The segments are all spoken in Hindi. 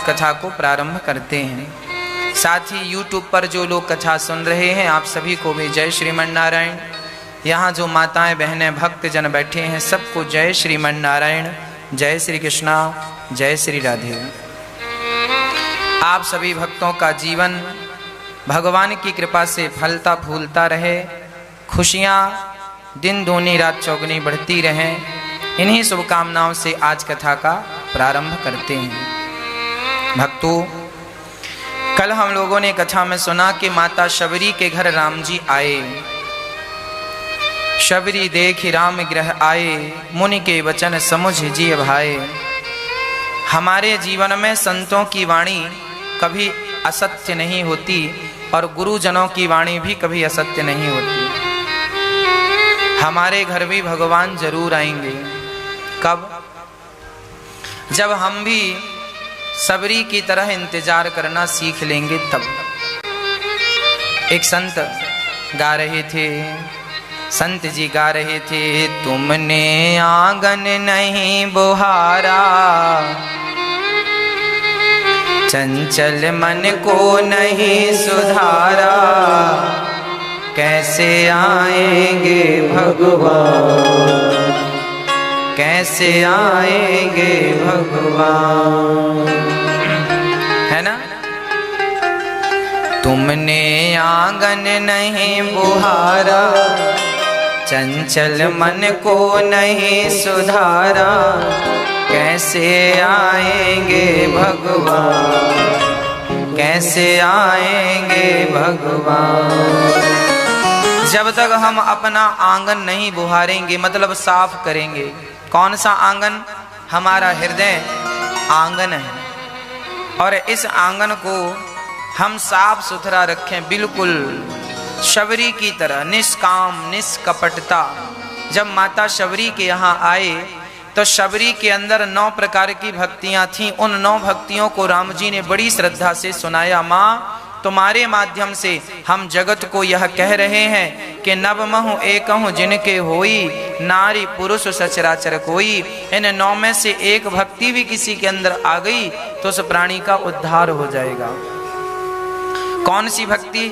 कथा को प्रारंभ करते हैं। साथ ही YouTube पर जो लोग कथा सुन रहे हैं आप सभी को भी जय श्रीमन नारायण। यहाँ जो माताएं बहनें भक्त जन बैठे हैं सबको जय श्रीमन नारायण, जय श्री कृष्णा, जय श्री राधे। आप सभी भक्तों का जीवन भगवान की कृपा से फलता फूलता रहे, खुशियाँ दिन दूनी रात चौगुनी बढ़ती रहें। इन्हीं शुभकामनाओं से आज कथा का प्रारंभ करते हैं। भक्तों, कल हम लोगों ने कथा में सुना कि माता शबरी के घर राम जी आए। शबरी देखी राम गृह आए, मुनि के वचन समुझ जिय भाए। हमारे जीवन में संतों की वाणी कभी असत्य नहीं होती और गुरुजनों की वाणी भी कभी असत्य नहीं होती। हमारे घर भी भगवान जरूर आएंगे। कब? जब हम भी सबरी की तरह इंतजार करना सीख लेंगे तब। एक संत गा रहे थे, संत जी गा रहे थे, तुमने आंगन नहीं बुहारा, चंचल मन को नहीं सुधारा, कैसे आएंगे भगवान, कैसे आएंगे भगवान, है ना। तुमने आंगन नहीं बुहारा, चंचल मन को नहीं सुधारा, कैसे आएंगे भगवान, कैसे आएंगे भगवान। जब तक हम अपना आंगन नहीं बुहारेंगे, मतलब साफ करेंगे। कौन सा आंगन? हमारा हृदय आंगन है और इस आंगन को हम साफ सुथरा रखें, बिल्कुल शबरी की तरह निष्काम निष्कपटता। जब माता शबरी के यहाँ आए तो शबरी के अंदर 9 प्रकार की भक्तियां थीं। उन 9 भक्तियों को राम जी ने बड़ी श्रद्धा से सुनाया। माँ, तुम्हारे माध्यम से हम जगत को यह कह रहे हैं कि नवमहु एकहु जिनके होई, नारी पुरुष सचराचर कोई। इन 9 में से एक भक्ति भी किसी के अंदर आ गई तो उस प्राणी का उद्धार हो जाएगा। कौन सी भक्ति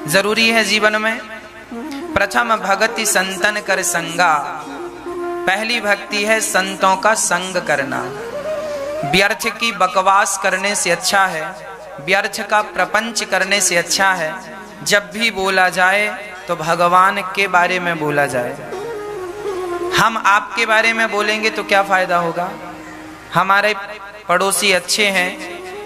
जरूरी है जीवन में? प्रथम भगति संतन कर संगा। पहली भक्ति है संतों का संग करना। व्यर्थ की बकवास करने से अच्छा है, व्यर्थ का प्रपंच करने से अच्छा है, जब भी बोला जाए तो भगवान के बारे में बोला जाए। हम आपके बारे में बोलेंगे तो क्या फायदा होगा? हमारे पड़ोसी अच्छे हैं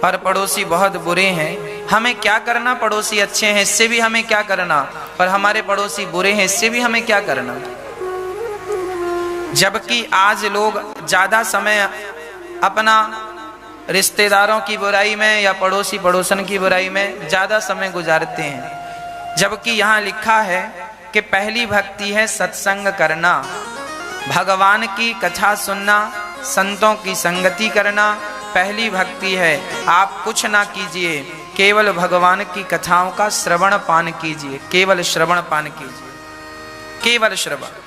और पड़ोसी बहुत बुरे हैं। हमें क्या करना? पड़ोसी अच्छे हैं इससे भी हमें क्या करना, पर हमारे पड़ोसी बुरे हैं इससे भी हमें क्या करना। जबकि आज लोग ज्यादा समय अपना रिश्तेदारों की बुराई में या पड़ोसी पड़ोसन की बुराई में ज्यादा समय गुजारते हैं। जबकि यहाँ लिखा है कि पहली भक्ति है सत्संग करना, भगवान की कथा सुनना, संतों की संगति करना। पहली भक्ति है। आप कुछ ना कीजिए, केवल भगवान की कथाओं का श्रवण पान कीजिए, केवल श्रवण पान कीजिए, केवल श्रवण।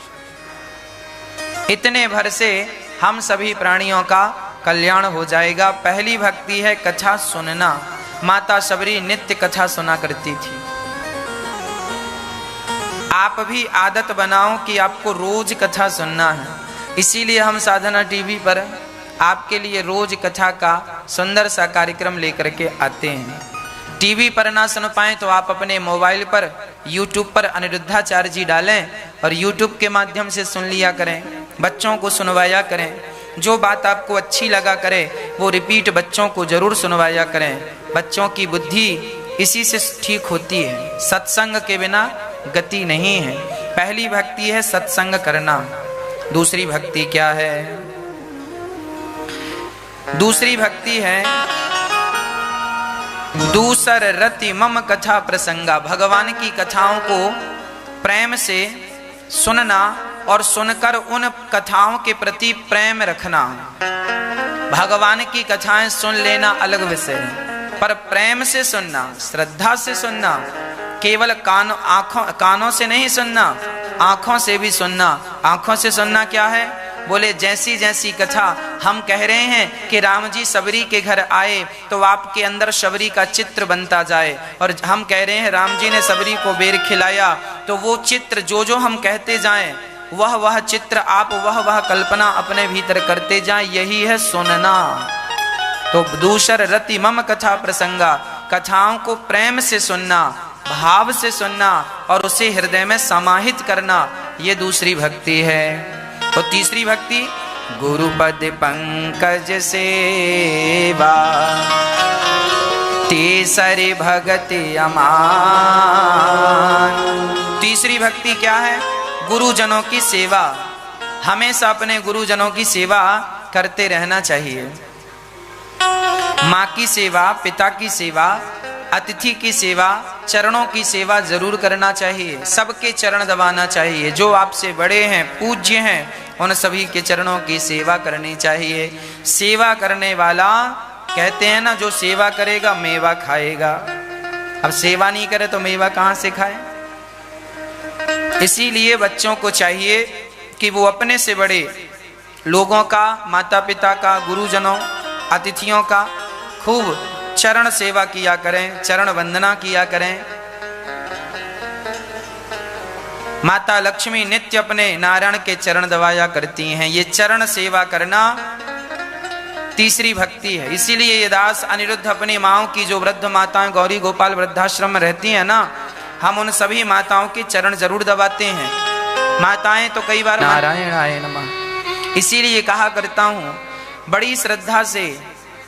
इतने भर से हम सभी प्राणियों का कल्याण हो जाएगा। पहली भक्ति है कथा सुनना। माता शबरी नित्य कथा सुना करती थी। आप भी आदत बनाओ कि आपको रोज कथा सुनना है। इसीलिए हम साधना टीवी पर आपके लिए रोज कथा का सुंदर सा कार्यक्रम लेकर के आते हैं। टीवी पर ना सुन पाए तो आप अपने मोबाइल पर YouTube पर अनिरुद्धाचार्य जी डालें और YouTube के माध्यम से सुन लिया करें, बच्चों को सुनवाया करें। जो बात आपको अच्छी लगा करे वो रिपीट बच्चों को जरूर सुनवाया करें। बच्चों की बुद्धि इसी से ठीक होती है, सत्संग के बिना गति नहीं है। पहली भक्ति है सत्संग करना। दूसरी भक्ति क्या है? दूसरी भक्ति है दूसर रति मम कथा प्रसंगा। भगवान की कथाओं को प्रेम से सुनना और सुनकर उन कथाओं के प्रति प्रेम रखना। भगवान की कथाएं सुन लेना अलग विषय है, पर प्रेम से सुनना, श्रद्धा से सुनना, केवल कानों से नहीं सुनना, आंखों से भी सुनना। आंखों से सुनना क्या है? बोले जैसी जैसी कथा हम कह रहे हैं कि राम जी सबरी के घर आए तो आपके अंदर सबरी का चित्र बनता जाए, और हम कह रहे हैं राम जी ने सबरी को बेर खिलाया, तो वो चित्र जो जो हम कहते जाएं वह चित्र आप वह कल्पना अपने भीतर करते जाएं, यही है सुनना। तो दूसर रति मम कथा प्रसंगा, कथाओं को प्रेम से सुनना, भाव से सुनना और उसे हृदय में समाहित करना, ये दूसरी भक्ति है। तो तीसरी भक्ति गुरुपद पंकज सेवा, तीसरी भक्ति अमान। तीसरी भक्ति क्या है? गुरुजनों की सेवा। हमेशा अपने गुरुजनों की सेवा करते रहना चाहिए। माँ की सेवा, पिता की सेवा, अतिथि की सेवा, चरणों की सेवा जरूर करना चाहिए। सबके चरण दबाना चाहिए। जो आपसे बड़े हैं, पूज्य हैं, उन सभी के चरणों की सेवा करनी चाहिए। सेवा करने वाला, कहते हैं ना, जो सेवा करेगा मेवा खाएगा। अब सेवा नहीं करे तो मेवा कहां से खाए? इसीलिए बच्चों को चाहिए कि वो अपने से बड़े लोगों का, माता पिता का, गुरुजनों, अतिथियों का खूब चरण सेवा किया करें, चरण वंदना किया करें। माता लक्ष्मी नित्य अपने नारायण के चरण दबाया करती हैं। ये चरण सेवा करना तीसरी भक्ति है। इसीलिए ये दास अनिरुद्ध अपनी माओं की, जो वृद्ध माताएं गौरी गोपाल वृद्धाश्रम में रहती हैं ना, हम उन सभी माताओं के चरण जरूर दबाते हैं। माताएं तो कई बार नारायणाय नमः, इसीलिए कहा करता हूं बड़ी श्रद्धा से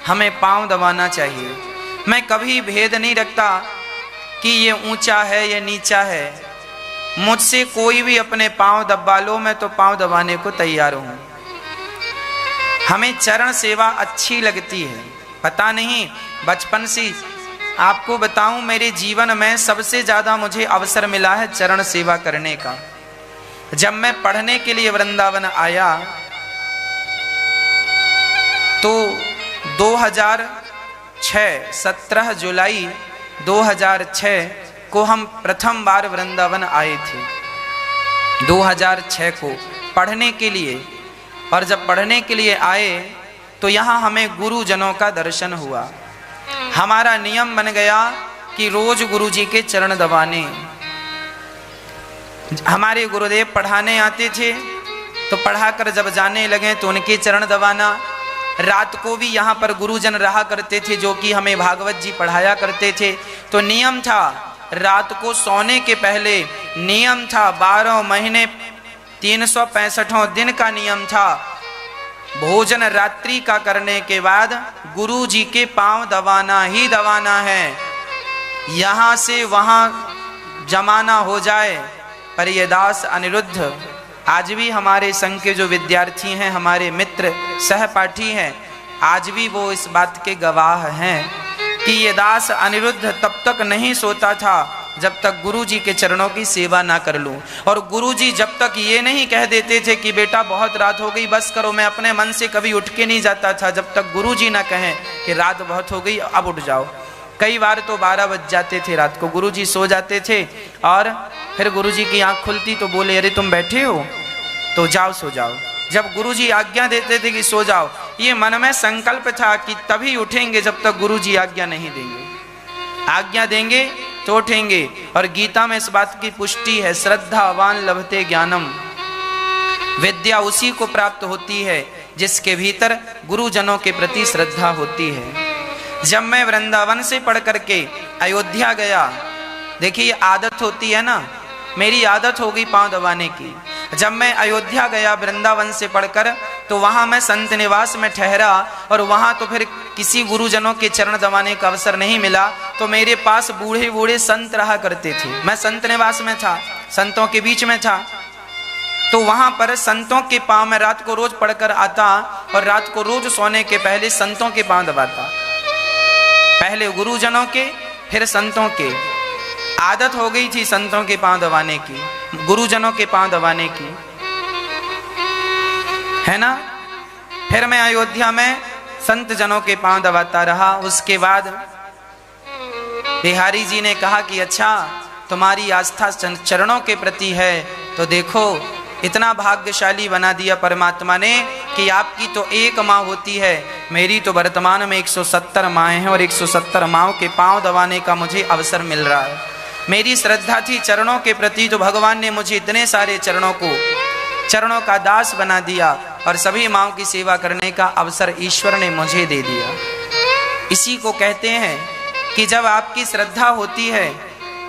हमें पांव दबाना चाहिए। मैं कभी भेद नहीं रखता कि ये ऊंचा है ये नीचा है। मुझसे कोई भी अपने पांव दबा लो, मैं तो पांव दबाने को तैयार हूं। हमें चरण सेवा अच्छी लगती है। पता नहीं, बचपन से आपको बताऊं, मेरे जीवन में सबसे ज्यादा मुझे अवसर मिला है चरण सेवा करने का। जब मैं पढ़ने के लिए वृंदावन आया तो 2006 17 जुलाई 2006 को हम प्रथम बार वृंदावन आए थे। 2006 को पढ़ने के लिए, और जब पढ़ने के लिए आए तो यहाँ हमें गुरुजनों का दर्शन हुआ। हमारा नियम बन गया कि रोज गुरुजी के चरण दबाने। हमारे गुरुदेव पढ़ाने आते थे तो पढ़ाकर जब जाने लगे तो उनके चरण दबाना। रात को भी यहाँ पर गुरुजन रहा करते थे जो कि हमें भागवत जी पढ़ाया करते थे। तो नियम था, रात को सोने के पहले नियम था, 12 महीने 365 दिन का नियम था, भोजन रात्रि का करने के बाद गुरु जी के पांव दबाना ही दबाना है। यहाँ से वहाँ जमाना हो जाए। पर ये दास अनिरुद्ध आज भी हमारे संघ के जो विद्यार्थी हैं, हमारे मित्र सहपाठी हैं, आज भी वो इस बात के गवाह हैं कि ये दास अनिरुद्ध तब तक नहीं सोता था जब तक गुरुजी के चरणों की सेवा ना कर लूं। और गुरुजी जब तक ये नहीं कह देते थे कि बेटा बहुत रात हो गई बस करो, मैं अपने मन से कभी उठ के नहीं जाता था जब तक गुरुजी ना कहें कि रात बहुत हो गई अब उठ जाओ। कई बार तो 12 बज जाते थे रात को, गुरुजी सो जाते थे और फिर गुरुजी की आंख खुलती तो बोले अरे तुम बैठे हो तो जाओ सो जाओ। जब गुरुजी आज्ञा देते थे कि सो जाओ, ये मन में संकल्प था कि तभी उठेंगे जब तक गुरुजी आज्ञा नहीं देंगे। आज्ञा देंगे तो उठेंगे। और गीता में इस बात की पुष्टि है, श्रद्धावान लभते ज्ञानम। विद्या उसी को प्राप्त होती है जिसके भीतर गुरुजनों के प्रति श्रद्धा होती है। जब मैं वृंदावन से पढ़ करके अयोध्या गया, देखिए आदत होती है ना, मेरी आदत हो गई पांव दबाने की। जब मैं अयोध्या गया वृंदावन से पढ़कर तो वहां मैं संत निवास में ठहरा और वहां तो फिर किसी गुरुजनों के चरण दबाने का अवसर नहीं मिला। तो मेरे पास बूढ़े बूढ़े संत रहा करते थे, मैं संत निवास में था, संतों के बीच में था। तो वहां पर संतों के पांव में रात को रोज पढ़कर आता और रात को रोज सोने के पहले संतों के पांव दबाता। पहले गुरुजनों के फिर संतों के। आदत हो गई थी संतों के पांव दबाने की, गुरुजनों के पांव दबाने की, है ना। फिर मैं अयोध्या में संत जनों के पांव दबाता रहा। उसके बाद बिहारी जी ने कहा कि अच्छा तुम्हारी आस्था चरणों के प्रति है तो देखो इतना भाग्यशाली बना दिया परमात्मा ने कि आपकी तो एक माँ होती है, मेरी तो वर्तमान में 170 माएँ हैं और 170 माँओं के पांव दबाने का मुझे अवसर मिल रहा है। मेरी श्रद्धा थी चरणों के प्रति, तो भगवान ने मुझे इतने सारे चरणों का दास बना दिया और सभी माँओं की सेवा करने का अवसर ईश्वर ने मुझे दे दिया। इसी को कहते हैं कि जब आपकी श्रद्धा होती है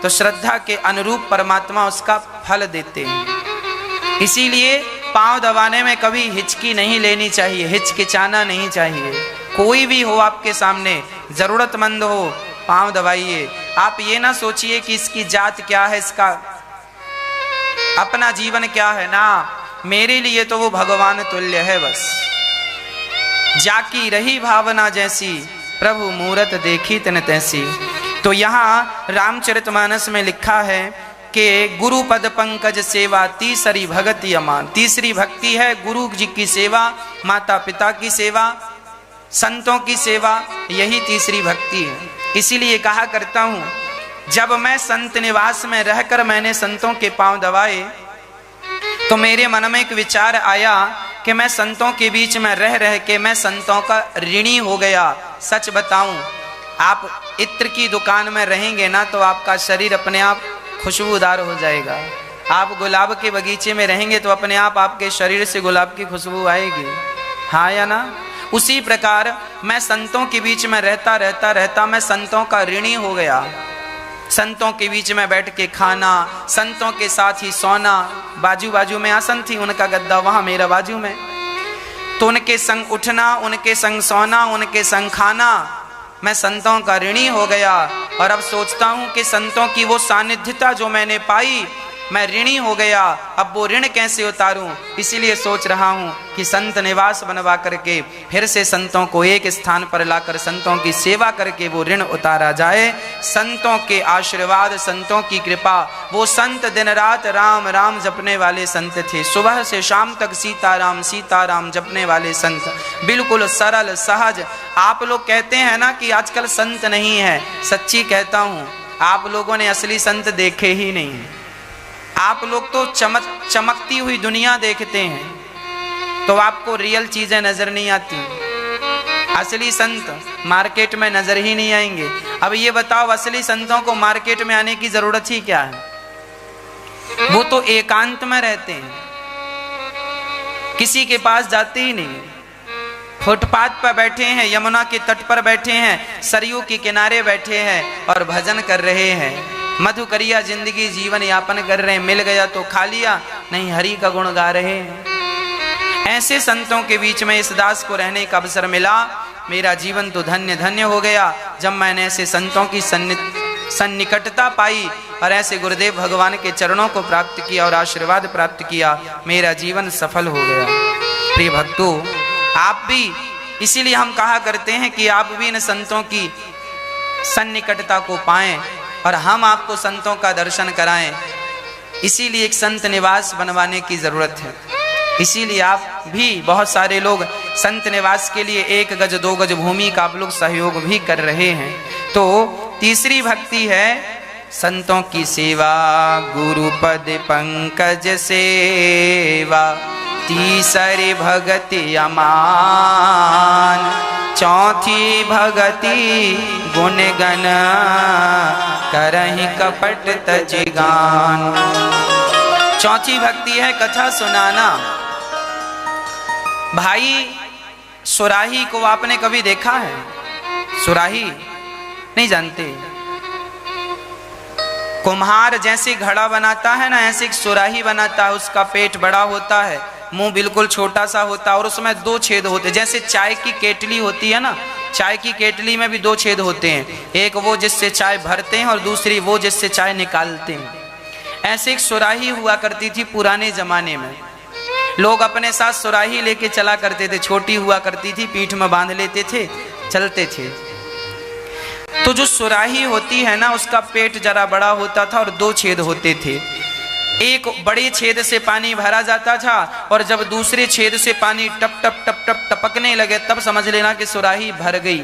तो श्रद्धा के अनुरूप परमात्मा उसका फल देते हैं। इसीलिए पांव दबाने में कभी हिचकी नहीं लेनी चाहिए, हिचकिचाना नहीं चाहिए। कोई भी हो आपके सामने, जरूरतमंद हो, पांव दबाइए। आप ये ना सोचिए कि इसकी जात क्या है, इसका अपना जीवन क्या है, ना, मेरे लिए तो वो भगवान तुल्य है। बस जाकी रही भावना जैसी, प्रभु मूरत देखी तन तैसी। तो यहाँ रामचरितमानस में लिखा है कि गुरु पद पंकज सेवा तीसरी भगति अमान। तीसरी भक्ति है गुरु जी की सेवा, माता पिता की सेवा, संतों की सेवा, यही तीसरी भक्ति है। इसीलिए कहा करता हूँ, जब मैं संत निवास में रहकर मैंने संतों के पांव दबाए तो मेरे मन में एक विचार आया कि मैं संतों के बीच में रह के मैं संतों का ऋणी हो गया। सच बताऊं, आप इत्र की दुकान में रहेंगे ना तो आपका शरीर अपने आप खुशबूदार हो जाएगा। आप गुलाब के बगीचे में रहेंगे तो अपने आप आपके शरीर से गुलाब की खुशबू आएगी, हाँ या ना। उसी प्रकार मैं संतों के बीच में रहता मैं संतों का ऋणी हो गया। संतों के बीच में बैठ के खाना, संतों के साथ ही सोना, बाजू में आसन थी, उनका गद्दा वहां मेरा बाजू में, तो उनके संग उठना, उनके संग सोना, उनके संग खाना, मैं संतों का ऋणी हो गया। और अब सोचता हूं कि संतों की वो सानिध्यता जो मैंने पाई, मैं ऋणी हो गया, अब वो ऋण कैसे उतारूं। इसीलिए सोच रहा हूं कि संत निवास बनवा करके फिर से संतों को एक स्थान पर लाकर संतों की सेवा करके वो ऋण उतारा जाए। संतों के आशीर्वाद, संतों की कृपा, वो संत दिन रात राम राम जपने वाले संत थे। सुबह से शाम तक सीताराम सीताराम जपने वाले संत, बिल्कुल सरल सहज। आप लोग कहते हैं ना कि आजकल संत नहीं है, सच्ची कहता हूं, आप लोगों ने असली संत देखे ही नहीं। आप लोग तो चमकती हुई दुनिया देखते हैं, तो आपको रियल चीजें नजर नहीं आती। असली संत मार्केट में नजर ही नहीं आएंगे। अब ये बताओ, असली संतों को मार्केट में आने की जरूरत ही क्या है? वो तो एकांत में रहते हैं, किसी के पास जाते ही नहीं। फुटपाथ पर बैठे हैं, यमुना के तट पर बैठे हैं, सरयू के किनारे बैठे हैं और भजन कर रहे हैं, मधुकरिया जिंदगी जीवन यापन कर रहे हैं। मिल गया तो खा लिया, नहीं हरि का गुण गा रहे हैं। ऐसे संतों के बीच में इस दास को रहने का अवसर मिला। मेरा जीवन तो धन्य धन्य हो गया जब मैंने ऐसे संतों की सन्निकटता पाई और ऐसे गुरुदेव भगवान के चरणों को प्राप्त किया और आशीर्वाद प्राप्त किया। मेरा जीवन सफल हो गया। प्रिय भक्तों, आप भी, इसीलिए हम कहा करते हैं कि आप भी इन संतों की सन्निकटता को पाएं और हम आपको संतों का दर्शन कराएं। इसीलिए एक संत निवास बनवाने की जरूरत है। इसीलिए आप भी, बहुत सारे लोग संत निवास के लिए 1 गज 2 गज भूमि का आप लोग सहयोग भी कर रहे हैं। तो तीसरी भक्ति है संतों की सेवा, गुरु पद पंकज सेवा, तीसरी भगति अमान, चौथी भगति गुण गण करहि कपट तजिगान। चौथी भक्ति है कथा सुनाना। भाई, सुराही को आपने कभी देखा है? सुराही नहीं जानते? कुम्हार जैसे घड़ा बनाता है ना, ऐसे एक सुराही बनाता है। उसका पेट बड़ा होता है, मुंह बिल्कुल छोटा सा होता है और उसमें 2 छेद होते हैं। जैसे चाय की केटली होती है ना, चाय की केटली में भी 2 छेद होते हैं, एक वो जिससे चाय भरते हैं और दूसरी वो जिससे चाय निकालते हैं। ऐसे एक सुराही हुआ करती थी पुराने जमाने में। लोग अपने साथ सुराही लेके चला करते थे, छोटी हुआ करती थी, पीठ में बांध लेते थे, चलते थे। तो जो सुराही होती है ना, उसका पेट जरा बड़ा होता था और 2 छेद होते थे। एक बड़े छेद से पानी भरा जाता था और जब दूसरे छेद से पानी टप टप टप टप टपकने लगे तब समझ लेना कि सुराही भर गई।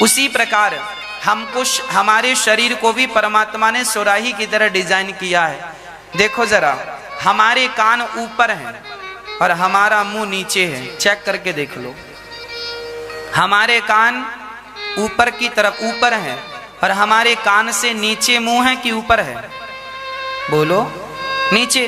उसी प्रकार हमको, हमारे शरीर को भी परमात्मा ने सुराही की तरह डिजाइन किया है। देखो जरा, हमारे कान ऊपर हैं और हमारा मुंह नीचे है। चेक करके देख लो, हमारे कान ऊपर की तरफ ऊपर हैं और हमारे कान से नीचे मुंह है कि ऊपर है? बोलो, नीचे।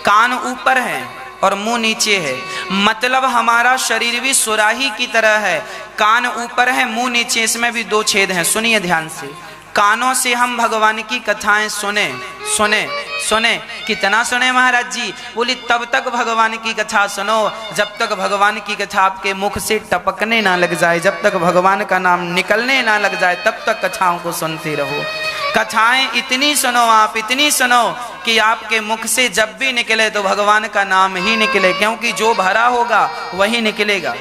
कान ऊपर है और मुंह नीचे है, मतलब हमारा शरीर भी सुराही की तरह है। कान ऊपर है, मुंह नीचे, इसमें भी दो छेद हैं। सुनिए ध्यान से, कानों से हम भगवान की कथाएं सुने सुने सुने। कितना सुने महाराज जी? बोली तब तक भगवान की कथा सुनो जब तक भगवान की कथा आपके मुख से टपकने ना लग जाए, जब तक भगवान का नाम निकलने ना लग जाए, तब तक कथाओं को सुनते रहो। कथाएं इतनी सुनो आप, इतनी सुनो कि आपके मुख से जब भी निकले तो भगवान का नाम ही निकले, क्योंकि जो भरा होगा वही निकलेगा।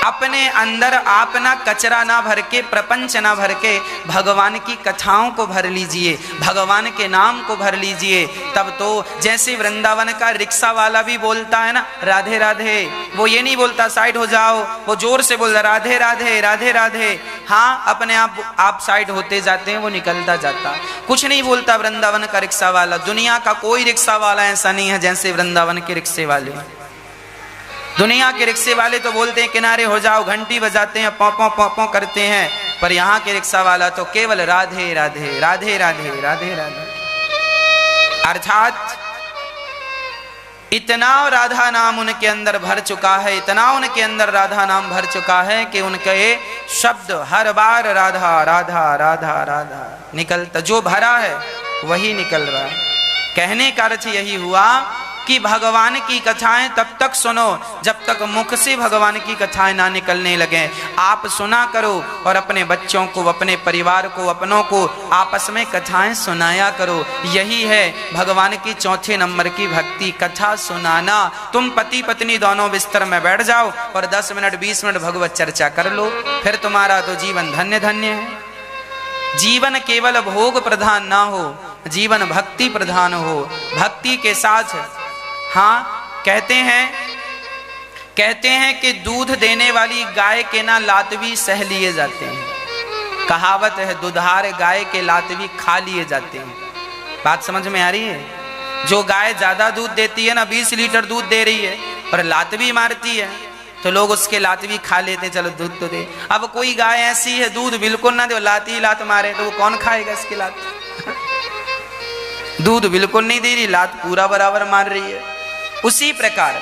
अपने अंदर आप ना कचरा ना भर के, प्रपंच ना भर के, भगवान की कथाओं को भर लीजिए, भगवान के नाम को भर लीजिए। तब तो जैसे वृंदावन का रिक्शा वाला भी बोलता है ना राधे राधे, वो ये नहीं बोलता साइड हो जाओ, वो जोर से बोलता राधे राधे राधे राधे। हाँ, अपने आप साइड होते जाते हैं, वो निकलता जाता, कुछ नहीं बोलता वृंदावन का रिक्शा वाला। दुनिया का कोई रिक्शा वाला ऐसा नहीं है जैसे वृंदावन के रिक्शे वाले। दुनिया के रिक्शे वाले तो बोलते हैं किनारे हो जाओ, घंटी बजाते हैं, पौ पौ पौ पौ करते हैं, पर यहाँ के रिक्शा वाला तो केवल राधे राधे राधे राधे राधे राधे। अर्थात इतना राधा नाम उनके अंदर भर चुका है, इतना उनके अंदर राधा नाम भर चुका है कि उनके शब्द हर बार राधा राधा राधा राधा निकलता, जो भरा है वही निकल रहा है। कहने का अर्थ यही हुआ कि भगवान की कथाएं तब तक सुनो जब तक मुख से भगवान की कथाएं ना निकलने लगे। आप सुना करो और अपने बच्चों को, अपने परिवार को, अपनों को आपस में कथाएं सुनाया करो। यही है भगवान की चौथे नंबर की भक्ति, कथा सुनाना। तुम पति पत्नी दोनों बिस्तर में बैठ जाओ और 10 मिनट 20 मिनट भगवत चर्चा कर लो, फिर तुम्हारा तो जीवन धन्य धन्य है। जीवन केवल भोग प्रधान ना हो, जीवन भक्ति प्रधान हो। भक्ति के साथ, हाँ, कहते हैं कि दूध देने वाली गाय के ना लात भी सह लिए जाते हैं। कहावत है, दुधार गाय के लात भी खा लिए जाते हैं। बात समझ में आ रही है? जो गाय ज्यादा दूध देती है ना, 20 लीटर दूध दे रही है और लात भी मारती है, तो लोग उसके लात भी खा लेते हैं, चलो दूध तो दे। अब कोई गाय ऐसी है दूध बिल्कुल ना दे, लात ही लात मारे, तो वो कौन खाएगा इसकी लात? दूध बिल्कुल नहीं दे रही, लात पूरा बराबर मार रही है। उसी प्रकार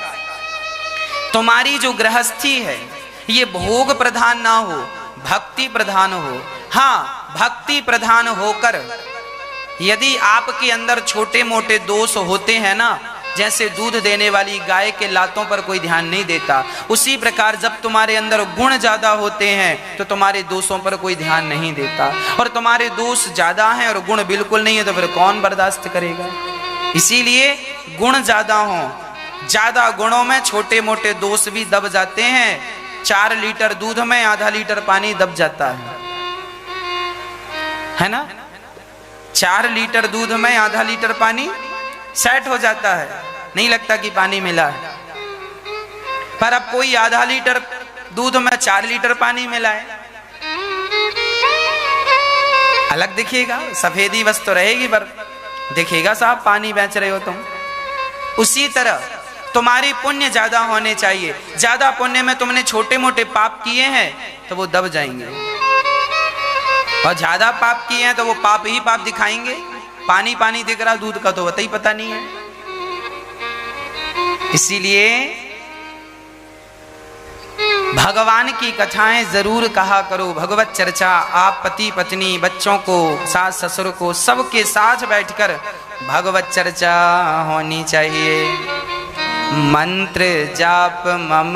तुम्हारी जो गृहस्थी है ये भोग प्रधान ना हो, भक्ति प्रधान हो। हाँ, भक्ति प्रधान होकर यदि आपके अंदर छोटे मोटे दोष होते हैं ना, जैसे दूध देने वाली गाय के लातों पर कोई ध्यान नहीं देता, उसी प्रकार जब तुम्हारे अंदर गुण ज्यादा होते हैं तो तुम्हारे दोषों पर कोई ध्यान नहीं देता। और तुम्हारे दोष ज्यादा हैं और गुण बिल्कुल नहीं है तो फिर कौन बर्दाश्त करेगा? इसीलिए गुण ज्यादा हो, ज्यादा गुणों में छोटे मोटे दोष भी दब जाते हैं। 4 लीटर दूध में आधा लीटर पानी दब जाता है ना? 4 लीटर दूध में आधा लीटर पानी सेट हो जाता है, नहीं लगता कि पानी मिला है। पर अब कोई आधा लीटर दूध में 4 लीटर पानी मिलाए, अलग दिखेगा, सफेदी बस तो रहेगी पर दिखेगा साहब पानी बेच रहे हो तुम। उसी तरह तुम्हारी पुण्य ज्यादा होने चाहिए। ज्यादा पुण्य में तुमने छोटे मोटे पाप किए हैं तो वो दब जाएंगे, और ज्यादा पाप किए हैं तो वो पाप ही पाप दिखाएंगे। पानी पानी दिख रहा, दूध का तो ही पता नहीं है। इसीलिए भगवान की कथाएं जरूर कहा करो, भगवत चर्चा। आप पति पत्नी, बच्चों को, सास ससुर को, सबके साथ बैठकर भगवत चर्चा होनी चाहिए। मंत्र जाप मम,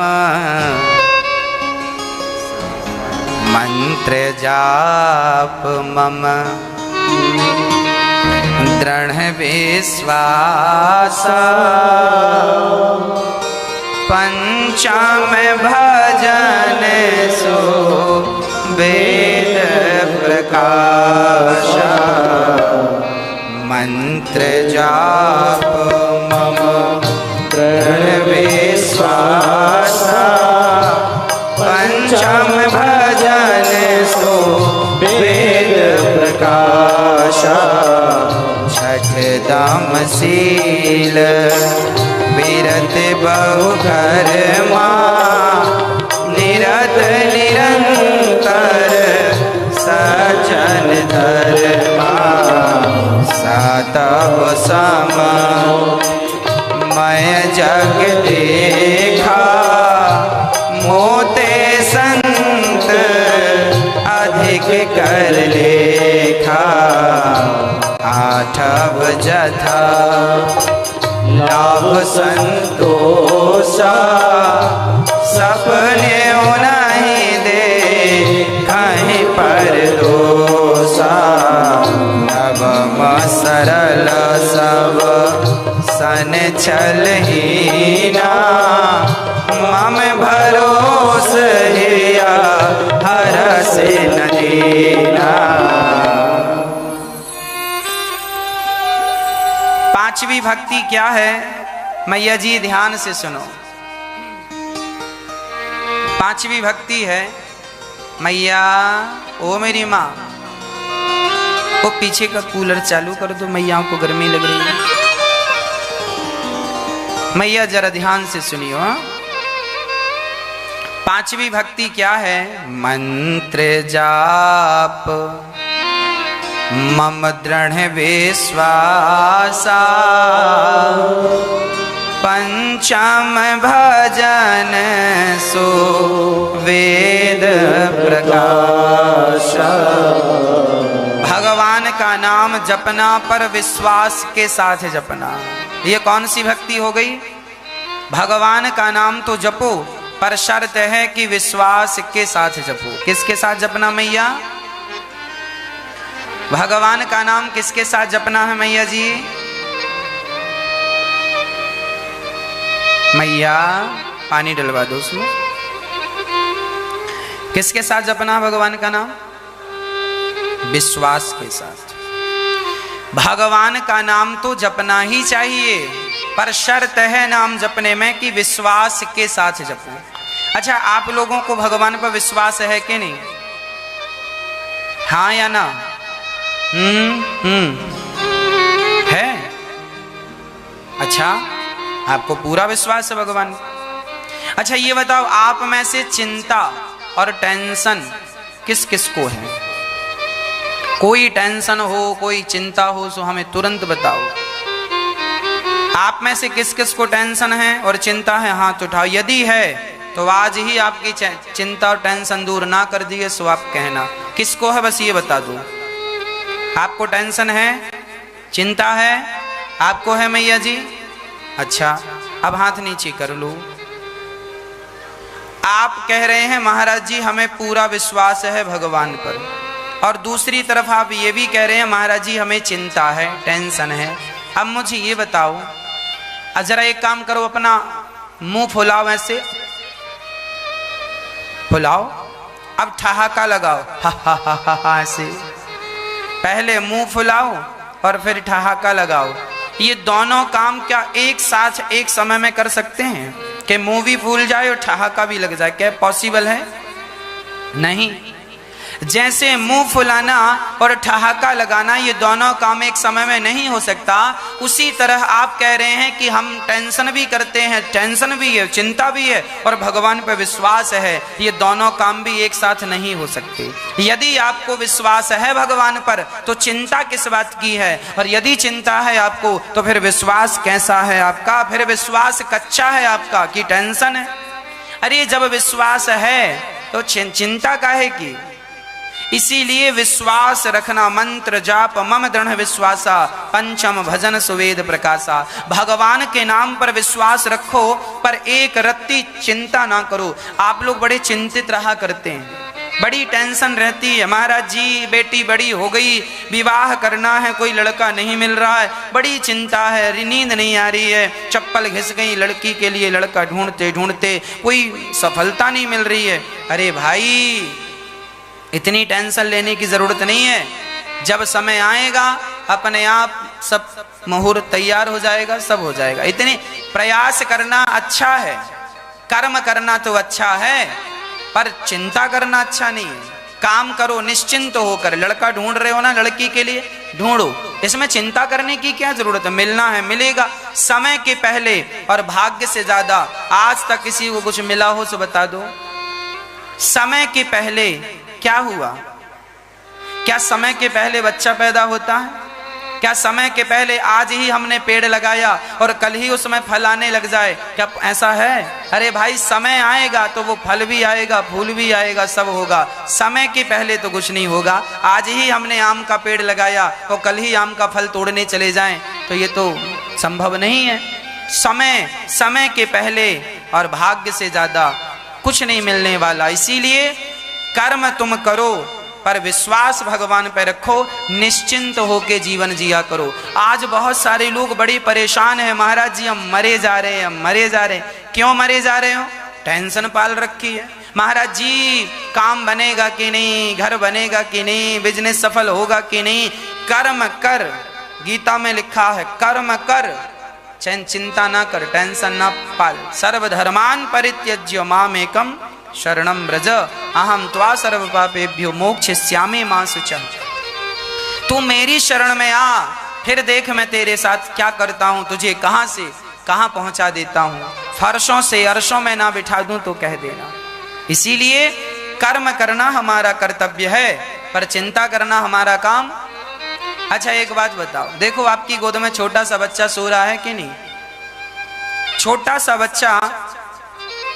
मंत्र जाप मम दृढ़ विश्वास, पंचम भजन सो वेद प्रकाश। मंत्र जाप मम दृढ़ विश्वास, पंचम भजन सो वेद प्रकाश। छठ दमशील विरत बहु घर निरत निरंतर सजन धर्मा सातव सम मैं जग देखा मोते संत अधिक कर लेखा आठव जथा लाभ संतोषा सपने नहीं दे कहीं पर दोषा नवम सरल सब सन छल हीना मम भरोस हिया हर से न दीना। पांचवी भक्ति क्या है मैया जी, ध्यान से सुनो। पांचवी भक्ति है मैया ओ मेरी माँ, वो पीछे का कूलर चालू कर दो, मैयाओं को गर्मी लग रही है। मैया जरा ध्यान से सुनियो। पांचवी भक्ति क्या है? मंत्र जाप मम दृढ़ विश्वासा पंचम भजन सो वेद प्रकाश। भगवान का नाम जपना पर विश्वास के साथ जपना, ये कौन सी भक्ति हो गई? भगवान का नाम तो जपो पर शर्त है कि विश्वास के साथ जपो। किसके साथ जपना मैया? भगवान का नाम किसके साथ जपना है मैया जी? मैया पानी डलवा दो उसमें। किसके साथ जपना है भगवान का नाम? विश्वास के साथ। भगवान का नाम तो जपना ही चाहिए पर शर्त है नाम जपने में कि विश्वास के साथ जपो। अच्छा, आप लोगों को भगवान पर विश्वास है कि नहीं? हाँ या ना? है। अच्छा, आपको पूरा विश्वास है भगवान। अच्छा ये बताओ, आप में से चिंता और टेंशन किस किस को है? कोई टेंशन हो, कोई चिंता हो तो हमें तुरंत बताओ। आप में से किस किस को टेंशन है और चिंता है? हाथ उठाओ। यदि है तो आज ही आपकी चिंता और टेंशन दूर ना कर दिए सो आप कहना। किसको है बस ये बता दो। आपको टेंशन है, चिंता है, आपको है मैया जी? अच्छा, अब हाथ नीचे कर लो। आप कह रहे हैं महाराज जी हमें पूरा विश्वास है भगवान पर, और दूसरी तरफ आप ये भी कह रहे हैं महाराज जी हमें चिंता है, टेंशन है। अब मुझे ये बताओ, जरा एक काम करो, अपना मुंह फुलाओ, ऐसे फुलाओ, अब ठहाका लगाओ, हा हा हा हा ऐसे। पहले मुंह फुलाओ और फिर ठहाका लगाओ। ये दोनों काम क्या एक साथ एक समय में कर सकते हैं कि मुंह भी फूल जाए और ठहाका भी लग जाए? क्या पॉसिबल है? नहीं। जैसे मुंह फुलाना और ठहाका लगाना ये दोनों काम एक समय में नहीं हो सकता, उसी तरह आप कह रहे हैं कि हम टेंशन भी करते हैं, टेंशन भी है, चिंता भी है और भगवान पर विश्वास है, ये दोनों काम भी एक साथ नहीं हो सकते। यदि आपको विश्वास है भगवान पर तो चिंता किस बात की है? और यदि चिंता है आपको तो फिर विश्वास कैसा है आपका? फिर विश्वास कच्चा है आपका कि टेंशन है? अरे जब विश्वास है तो चिंता काहे की? इसीलिए विश्वास रखना। मंत्र जाप मम दृढ़ विश्वासा पंचम भजन सुवेद प्रकाशा। भगवान के नाम पर विश्वास रखो पर एक रत्ती चिंता ना करो। आप लोग बड़े चिंतित रहा करते हैं, बड़ी टेंशन रहती है, महाराज जी बेटी बड़ी हो गई, विवाह करना है, कोई लड़का नहीं मिल रहा है, बड़ी चिंता है, नींद नहीं आ रही है, चप्पल घिस गई लड़की के लिए, लड़का ढूंढते ढूंढते कोई सफलता नहीं मिल रही है। अरे भाई इतनी टेंशन लेने की जरूरत नहीं है, जब समय आएगा अपने आप सब मुहूर्त तैयार हो जाएगा, सब हो जाएगा। इतने प्रयास करना अच्छा है, कर्म करना तो अच्छा है पर चिंता करना अच्छा नहीं है। काम करो निश्चिंत होकर। लड़का ढूंढ रहे हो ना, लड़की के लिए ढूंढो, इसमें चिंता करने की क्या जरूरत है, मिलना है मिलेगा समय के पहले। और भाग्य से ज्यादा आज तक किसी को कुछ मिला हो तो बता दो, समय के पहले क्या हुआ? क्या समय के पहले बच्चा पैदा होता है? क्या समय के पहले आज ही हमने पेड़ लगाया और कल ही उसमें फल आने लग जाए, क्या ऐसा है? अरे भाई समय आएगा तो वो फल भी आएगा, फूल भी आएगा, सब होगा। समय के पहले तो कुछ नहीं होगा। आज ही हमने आम का पेड़ लगाया और कल ही आम का फल तोड़ने चले जाएं तो ये तो संभव नहीं है। समय के पहले और भाग्य से ज्यादा कुछ नहीं मिलने वाला। इसीलिए कर्म तुम करो पर विश्वास भगवान पे रखो, निश्चिंत होके जीवन जिया करो। आज बहुत सारे लोग बड़े परेशान हैं, महाराज जी हम मरे जा रहे हैं, हम मरे जा रहे हैं। क्यों मरे जा रहे हो? टेंशन पाल रखी है। महाराज जी काम बनेगा कि नहीं, घर बनेगा कि नहीं, बिजनेस सफल होगा कि नहीं। कर्म कर, गीता में लिखा है कर्म कर, चिंता ना कर, टेंशन ना पाल। सर्वधर्मान परित्यज्य मामेकम शरणम व्रज अहम त्वा सर्व पापेभ्यो मोक्षयिष्यामि मा शुचः। तू मेरी शरण में आ, फिर देख मैं तेरे साथ क्या करता हूं, तुझे कहां से कहां पहुंचा देता हूं। फर्शों से अर्शों में ना बिठा दूं तो कह देना। इसीलिए कर्म करना हमारा कर्तव्य है, पर चिंता करना हमारा काम। अच्छा एक बात बताओ, देखो आपकी गोद में छोटा सा बच्चा सो रहा है कि नहीं? छोटा सा बच्चा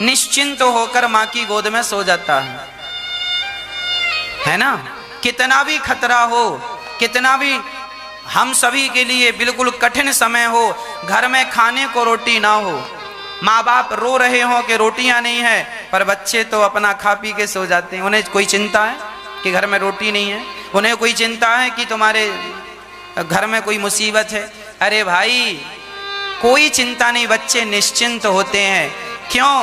निश्चिंत होकर मां की गोद में सो जाता है ना? कितना भी खतरा हो, कितना भी हम सभी के लिए बिल्कुल कठिन समय हो, घर में खाने को रोटी ना हो, माँ बाप रो रहे हो कि रोटियां नहीं है, पर बच्चे तो अपना खा पी के सो जाते हैं। उन्हें कोई चिंता है कि घर में रोटी नहीं है? उन्हें कोई चिंता है कि तुम्हारे घर में कोई मुसीबत है? अरे भाई कोई चिंता नहीं, बच्चे निश्चिंत होते हैं। क्यों?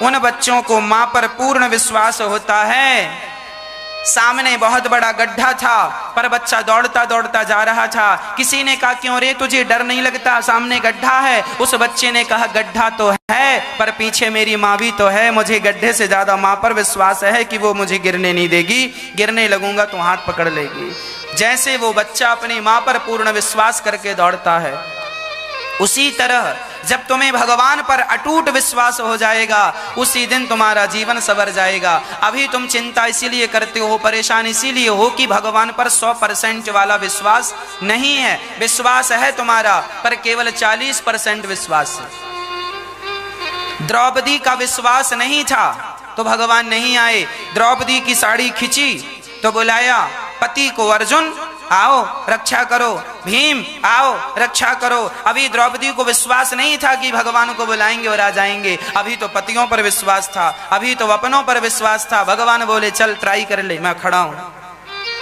उन बच्चों को मां पर पूर्ण विश्वास होता है। सामने बहुत बड़ा गड्ढा था पर बच्चा दौड़ता दौड़ता जा रहा था। किसी ने कहा क्यों रे तुझे डर नहीं लगता, सामने गड्ढा है? उस बच्चे ने कहा गड्ढा तो है पर पीछे मेरी माँ भी तो है, मुझे गड्ढे से ज्यादा माँ पर विश्वास है कि वो मुझे गिरने नहीं देगी, गिरने लगूंगा तो हाथ पकड़ लेगी। जैसे वो बच्चा अपनी माँ पर पूर्ण विश्वास करके दौड़ता है, उसी तरह जब तुम्हें भगवान पर अटूट विश्वास हो जाएगा उसी दिन तुम्हारा जीवन संवर जाएगा। अभी तुम चिंता इसीलिए करते हो, परेशान इसीलिए हो कि भगवान पर 100% वाला विश्वास नहीं है। विश्वास है तुम्हारा पर केवल 40% विश्वास है। द्रौपदी का विश्वास नहीं था तो भगवान नहीं आए। द्रौपदी की साड़ी खिंची तो बुलाया पति को, अर्जुन आओ रक्षा करो, भीम आओ रक्षा करो। अभी द्रौपदी को विश्वास नहीं था कि भगवान को बुलाएंगे और आ जाएंगे, अभी तो पतियों पर विश्वास था, अभी तो अपनों पर विश्वास था। भगवान बोले चल ट्राई कर ले, मैं खड़ा हूं,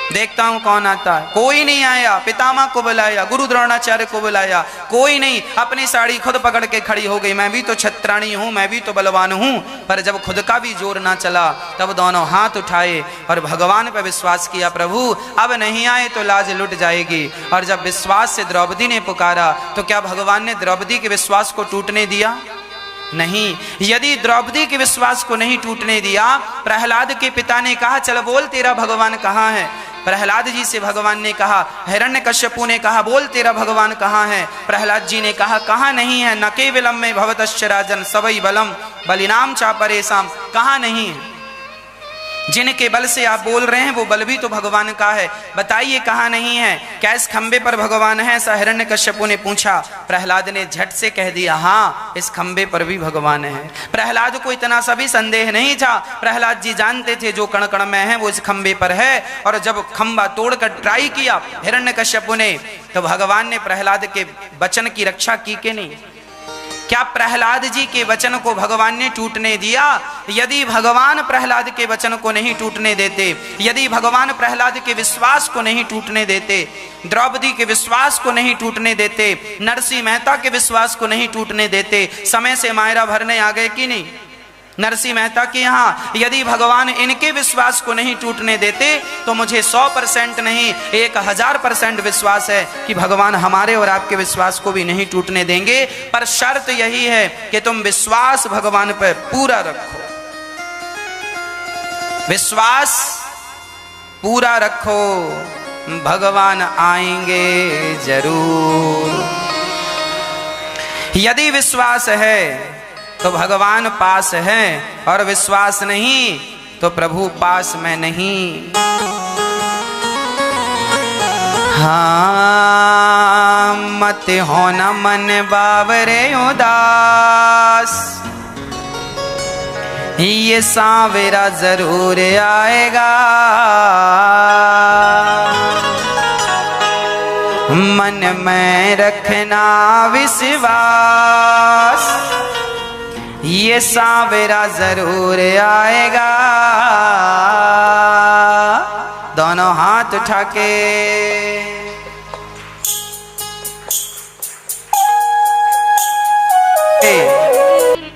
देखता हूं कौन आता है। कोई नहीं आया। पितामह को बुलाया, गुरु द्रोणाचार्य को बुलाया, कोई नहीं। अपनी साड़ी खुद पकड़ के खड़ी हो गई, मैं भी तो छत्राणी हूं, मैं भी तो बलवान हूं। पर जब खुद का भी जोर ना चला तब दोनों हाथ उठाए और भगवान पर विश्वास किया, प्रभु अब नहीं आए तो लाज लुट जाएगी। और जब विश्वास से द्रौपदी ने पुकारा तो क्या भगवान ने द्रौपदी के विश्वास को टूटने दिया? नहीं। यदि द्रौपदी के विश्वास को नहीं टूटने दिया, प्रहलाद के पिता ने कहा चल बोल तेरा भगवान कहाँ है। प्रहलाद जी से भगवान ने कहा, हिरण्यकश्यपु ने कहा बोल तेरा भगवान कहाँ है। प्रहलाद जी ने कहा कहाँ नहीं है, न केवलम में भवतश्च राजन सवै बलम बलिनाम चापरेशम, कहाँ नहीं है। जिनके बल से आप बोल रहे हैं वो बल भी तो भगवान का है, बताइए कहाँ नहीं है। क्या इस खंबे पर भगवान है? ऐसा हिरण्यकश्यपु ने पूछा। प्रहलाद ने झट से कह दिया हाँ इस खंबे पर भी भगवान है। प्रहलाद को इतना सा भी संदेह नहीं था। प्रहलाद जी जानते थे जो कण कण में है वो इस खंबे पर है। और जब खंबा तोड़कर ट्राई किया हिरण्यकश्यपु ने तो भगवान ने प्रहलाद के वचन की रक्षा की कि नहीं? क्या प्रहलाद जी के वचन को भगवान ने टूटने दिया? यदि भगवान प्रहलाद के वचन को नहीं टूटने देते, यदि भगवान प्रहलाद के विश्वास को नहीं टूटने देते, द्रौपदी के विश्वास को नहीं टूटने देते, नरसिंह मेहता के विश्वास को नहीं टूटने देते, समय से मायरा भरने आ गए कि नहीं नरसिंह मेहता के यहाँ, यदि भगवान इनके विश्वास को नहीं टूटने देते तो मुझे 100% नहीं 1000% विश्वास है कि भगवान हमारे और आपके विश्वास को भी नहीं टूटने देंगे। पर शर्त यही है कि तुम विश्वास भगवान पर पूरा रखो। विश्वास पूरा रखो, भगवान आएंगे जरूर। यदि विश्वास है तो भगवान पास है, और विश्वास नहीं तो प्रभु पास में नहीं। हाँ, मत होना मन बावरे उदास, ये सांवेरा जरूर आएगा। मन में रखना विश्वास, ये सांवेरा जरूर आएगा। दोनों हाथ उठा के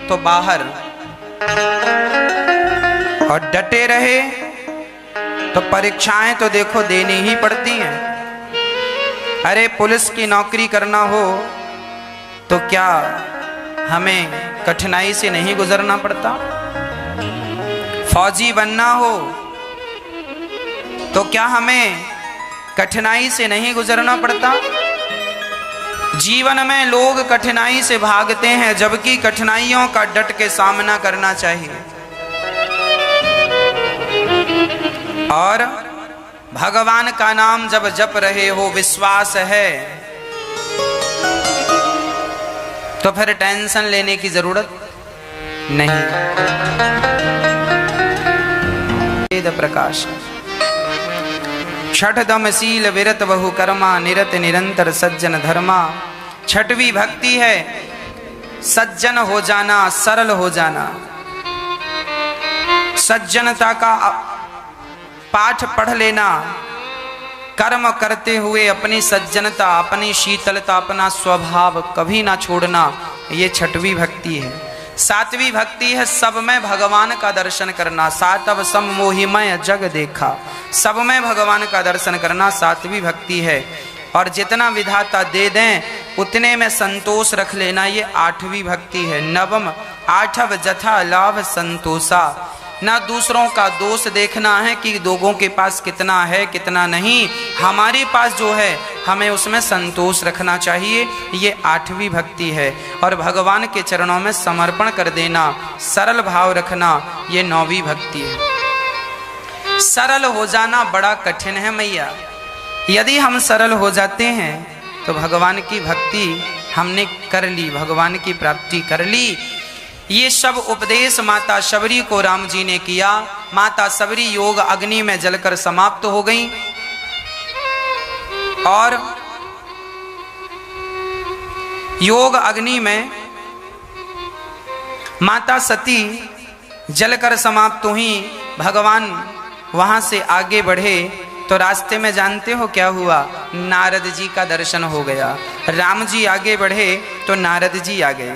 तो बाहर और डटे रहे तो परीक्षाएं तो देखो देनी ही पड़ती हैं। अरे पुलिस की नौकरी करना हो तो क्या हमें कठिनाई से नहीं गुजरना पड़ता? फौजी बनना हो तो क्या हमें कठिनाई से नहीं गुजरना पड़ता? जीवन में लोग कठिनाई से भागते हैं, जबकि कठिनाइयों का डट के सामना करना चाहिए। और भगवान का नाम जब जप रहे हो, विश्वास है, तो फिर टेंशन लेने की जरूरत नहीं। वेद प्रकाश छठ दम शील विरत बहु कर्मा, निरत निरंतर सज्जन धर्मा। छठवीं भक्ति है सज्जन हो जाना, सरल हो जाना। सज्जनता का पाठ पढ़ लेना, कर्म करते हुए अपनी सज्जनता, अपनी शीतलता, अपना स्वभाव कभी ना छोड़ना, ये छठवीं भक्ति है। सातवीं भक्ति है सब में भगवान का दर्शन करना। सातव सम मोहिमय जग देखा, सब में भगवान का दर्शन करना सातवीं भक्ति है। और जितना विधाता दे दें उतने में संतोष रख लेना, ये आठवीं भक्ति है। नवम आठव जथा लाभ संतोषा, ना दूसरों का दोष देखना है कि लोगों के पास कितना है कितना नहीं, हमारे पास जो है हमें उसमें संतोष रखना चाहिए, ये आठवीं भक्ति है। और भगवान के चरणों में समर्पण कर देना, सरल भाव रखना, ये नौवीं भक्ति है। सरल हो जाना बड़ा कठिन है मैया। यदि हम सरल हो जाते हैं तो भगवान की भक्ति हमने कर ली, भगवान की प्राप्ति कर ली। ये सब उपदेश माता शबरी को राम जी ने किया। माता शबरी योग अग्नि में जलकर समाप्त हो गई, और योग अग्नि में माता सती जलकर समाप्त हुई। भगवान वहां से आगे बढ़े तो रास्ते में जानते हो क्या हुआ? नारद जी का दर्शन हो गया। राम जी आगे बढ़े तो नारद जी आ गए।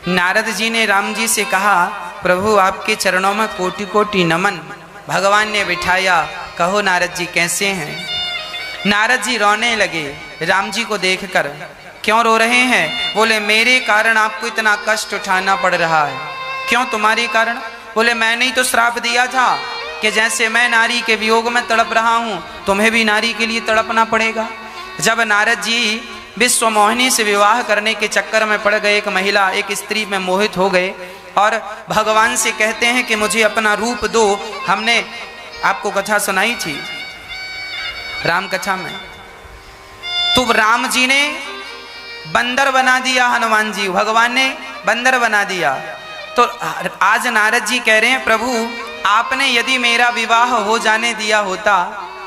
नारद जी ने राम जी से कहा, प्रभु आपके चरणों में कोटि कोटि नमन। भगवान ने बिठाया, कहो नारद जी कैसे हैं? नारद जी रोने लगे राम जी को देखकर। क्यों रो रहे हैं? बोले मेरे कारण आपको इतना कष्ट उठाना पड़ रहा है। क्यों तुम्हारे कारण? बोले मैंने ही तो श्राप दिया था कि जैसे मैं नारी के वियोग में तड़प रहा हूं, तुम्हें भी नारी के लिए तड़पना पड़ेगा। जब नारद जी विश्व मोहिनी से विवाह करने के चक्कर में पड़ गए, एक महिला एक स्त्री में मोहित हो गए और भगवान से कहते हैं कि मुझे अपना रूप दो। हमने आपको कथा सुनाई थी राम कथा में। तो राम जी ने बंदर बना दिया, हनुमान जी भगवान ने बंदर बना दिया। तो आज नारद जी कह रहे हैं, प्रभु आपने यदि मेरा विवाह हो जाने दिया होता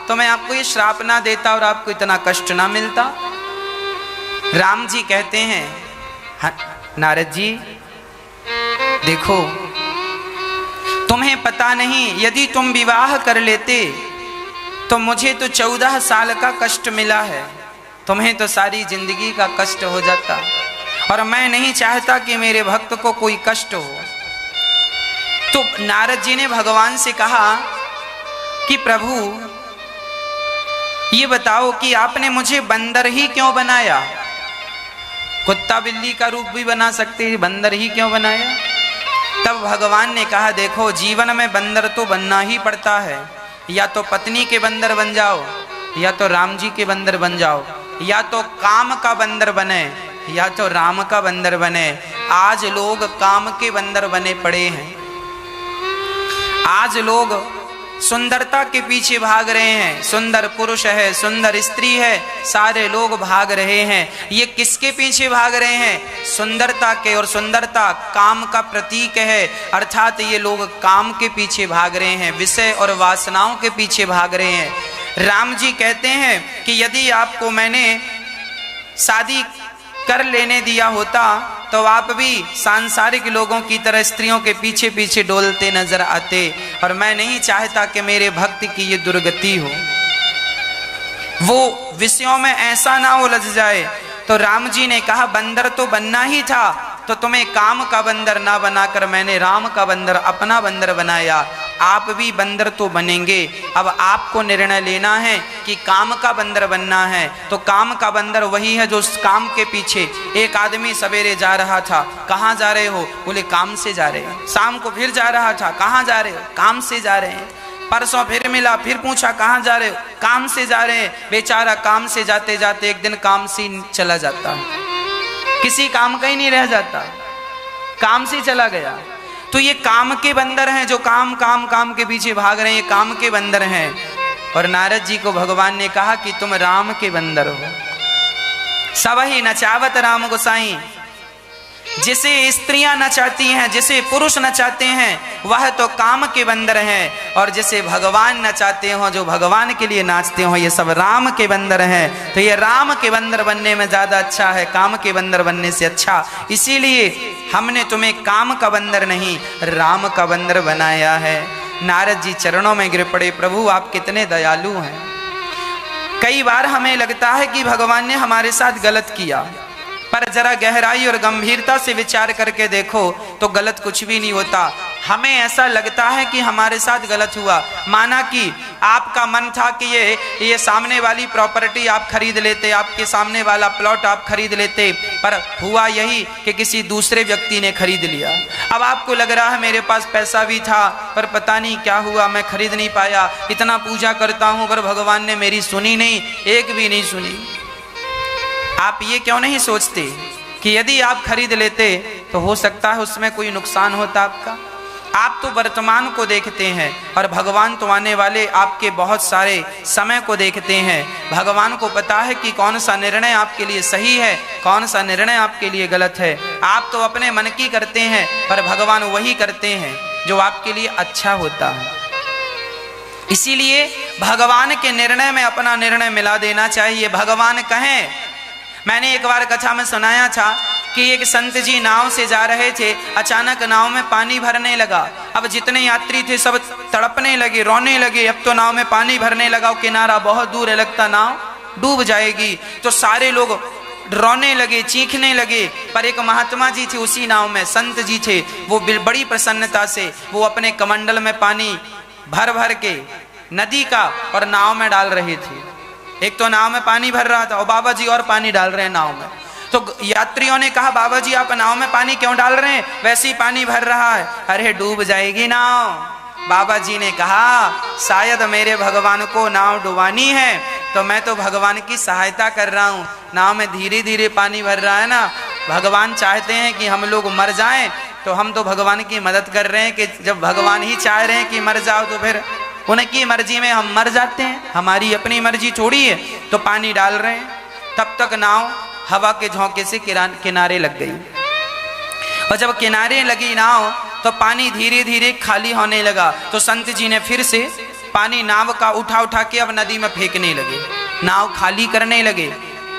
तो मैं आपको ये श्राप ना देता और आपको इतना कष्ट ना मिलता। राम जी कहते हैं, नारद जी देखो तुम्हें पता नहीं, यदि तुम विवाह कर लेते तो मुझे तो 14 साल का कष्ट मिला है, तुम्हें तो सारी जिंदगी का कष्ट हो जाता, और मैं नहीं चाहता कि मेरे भक्त को कोई कष्ट हो। तो नारद जी ने भगवान से कहा कि प्रभु ये बताओ कि आपने मुझे बंदर ही क्यों बनाया? कुत्ता बिल्ली का रूप भी बना सकते, बंदर ही क्यों बनाया? तब भगवान ने कहा, देखो जीवन में बंदर तो बनना ही पड़ता है, या तो पत्नी के बंदर बन जाओ, या तो राम जी के बंदर बन जाओ, या तो काम का बंदर बने, या तो राम का बंदर बने। आज लोग काम के बंदर बने पड़े हैं। आज लोग सुंदरता के पीछे भाग रहे हैं। सुंदर पुरुष है, सुंदर स्त्री है, सारे लोग भाग रहे हैं। ये किसके पीछे भाग रहे हैं? सुंदरता के। और सुंदरता काम का प्रतीक है, अर्थात ये लोग काम के पीछे भाग रहे हैं, विषय और वासनाओं के पीछे भाग रहे हैं। राम जी कहते हैं कि यदि आपको मैंने शादी कर लेने दिया होता तो आप भी सांसारिक लोगों की तरह स्त्रियों के पीछे पीछे डोलते नजर आते, और मैं नहीं चाहता कि मेरे भक्त की ये दुर्गति हो, वो विषयों में ऐसा ना उलझ जाए। तो राम जी ने कहा बंदर तो बनना ही था, तो तुम्हें काम का बंदर ना बनाकर मैंने राम का बंदर, अपना बंदर बनाया। आप भी बंदर तो बनेंगे। अब आपको निर्णय लेना है कि काम का बंदर बनना है। तो काम का बंदर वही है जो उस काम के पीछे। एक आदमी सवेरे जा रहा था, कहाँ जा रहे हो? बोले काम से जा रहे हैं। शाम को फिर जा रहा था, कहाँ जा रहे हो? काम से जा रहे हैं। परसों फिर मिला, फिर पूछा कहाँ जा रहे हो? काम से जा रहे हैं। बेचारा काम से जाते जाते एक दिन काम से चला जाता है, किसी काम का ही नहीं रह जाता, काम से चला गया। तो ये काम के बंदर हैं जो काम काम काम के पीछे भाग रहे हैं, ये काम के बंदर हैं। और नारद जी को भगवान ने कहा कि तुम राम के बंदर हो। सब ही नचावत राम गोसाई, जिसे स्त्रियां नचाती हैं, जिसे पुरुष नचाते हैं, वह तो काम के बंदर हैं। और जिसे भगवान नचाते हो, जो भगवान के लिए नाचते हो, ये सब राम के बंदर हैं। तो ये राम के बंदर बनने में ज्यादा अच्छा है, काम के बंदर बनने से अच्छा। इसीलिए हमने तुम्हें काम का बंदर नहीं, राम का बंदर बनाया है। नारद जी चरणों में गिर पड़े, प्रभु आप कितने दयालु हैं। कई बार हमें लगता है कि भगवान ने हमारे साथ गलत किया, पर जरा गहराई और गंभीरता से विचार करके देखो तो गलत कुछ भी नहीं होता। हमें ऐसा लगता है कि हमारे साथ गलत हुआ। माना कि आपका मन था कि ये सामने वाली प्रॉपर्टी आप खरीद लेते, आपके सामने वाला प्लॉट आप खरीद लेते, पर हुआ यही कि किसी दूसरे व्यक्ति ने खरीद लिया। अब आपको लग रहा है मेरे पास पैसा भी था, पर पता नहीं क्या हुआ, मैं खरीद नहीं पाया। इतना पूजा करता हूं पर भगवान ने मेरी सुनी नहीं, एक भी नहीं सुनी। आप ये क्यों नहीं सोचते कि यदि आप खरीद लेते तो हो सकता है उसमें कोई नुकसान होता आपका? आप तो वर्तमान को देखते हैं और भगवान तो आने वाले आपके बहुत सारे समय को देखते हैं। भगवान को पता है कि कौन सा निर्णय आपके लिए सही है, कौन सा निर्णय आपके लिए गलत है। आप तो अपने मन की करते हैं, पर भगवान वही करते हैं जो आपके लिए अच्छा होता है। इसीलिए भगवान के निर्णय में अपना निर्णय मिला देना चाहिए। भगवान कहें, मैंने एक बार कथा में सुनाया था कि एक संत जी नाव से जा रहे थे, अचानक नाव में पानी भरने लगा। अब जितने यात्री थे सब तड़पने लगे, रोने लगे, अब तो नाव में पानी भरने लगा, किनारा बहुत दूर है, लगता नाव डूब जाएगी। तो सारे लोग रोने लगे, चीखने लगे। पर एक महात्मा जी थे उसी नाव में, संत जी थे, वो बड़ी प्रसन्नता से वो अपने कमंडल में पानी भर भर के नदी का और नाव में डाल रहे थे। एक तो नाव में पानी भर रहा था और बाबा जी और पानी डाल रहे हैं नाव में। तो यात्रियों ने कहा, बाबा जी आप नाव में पानी क्यों डाल रहे हैं, वैसे ही पानी भर रहा है। अरे डूब जाएगी नाव। बाबा जी ने कहा, शायद मेरे भगवान को नाव डुबानी है, तो मैं तो भगवान की सहायता कर रहा हूँ। नाव में धीरे धीरे पानी भर रहा है ना, भगवान चाहते हैं कि हम लोग मर जाएं, तो हम तो भगवान की मदद कर रहे हैं कि जब भगवान ही चाह रहे हैं कि मर जाओ तो फिर उनकी मर्जी में हम मर जाते हैं, हमारी अपनी मर्जी थोड़ी है। तो पानी डाल रहे हैं, तब तक नाव हवा के झोंके से किनारे लग गई। और जब किनारे लगी नाव तो पानी धीरे धीरे खाली होने लगा। तो संत जी ने फिर से पानी नाव का उठा उठा के अब नदी में फेंकने लगे, नाव खाली करने लगे।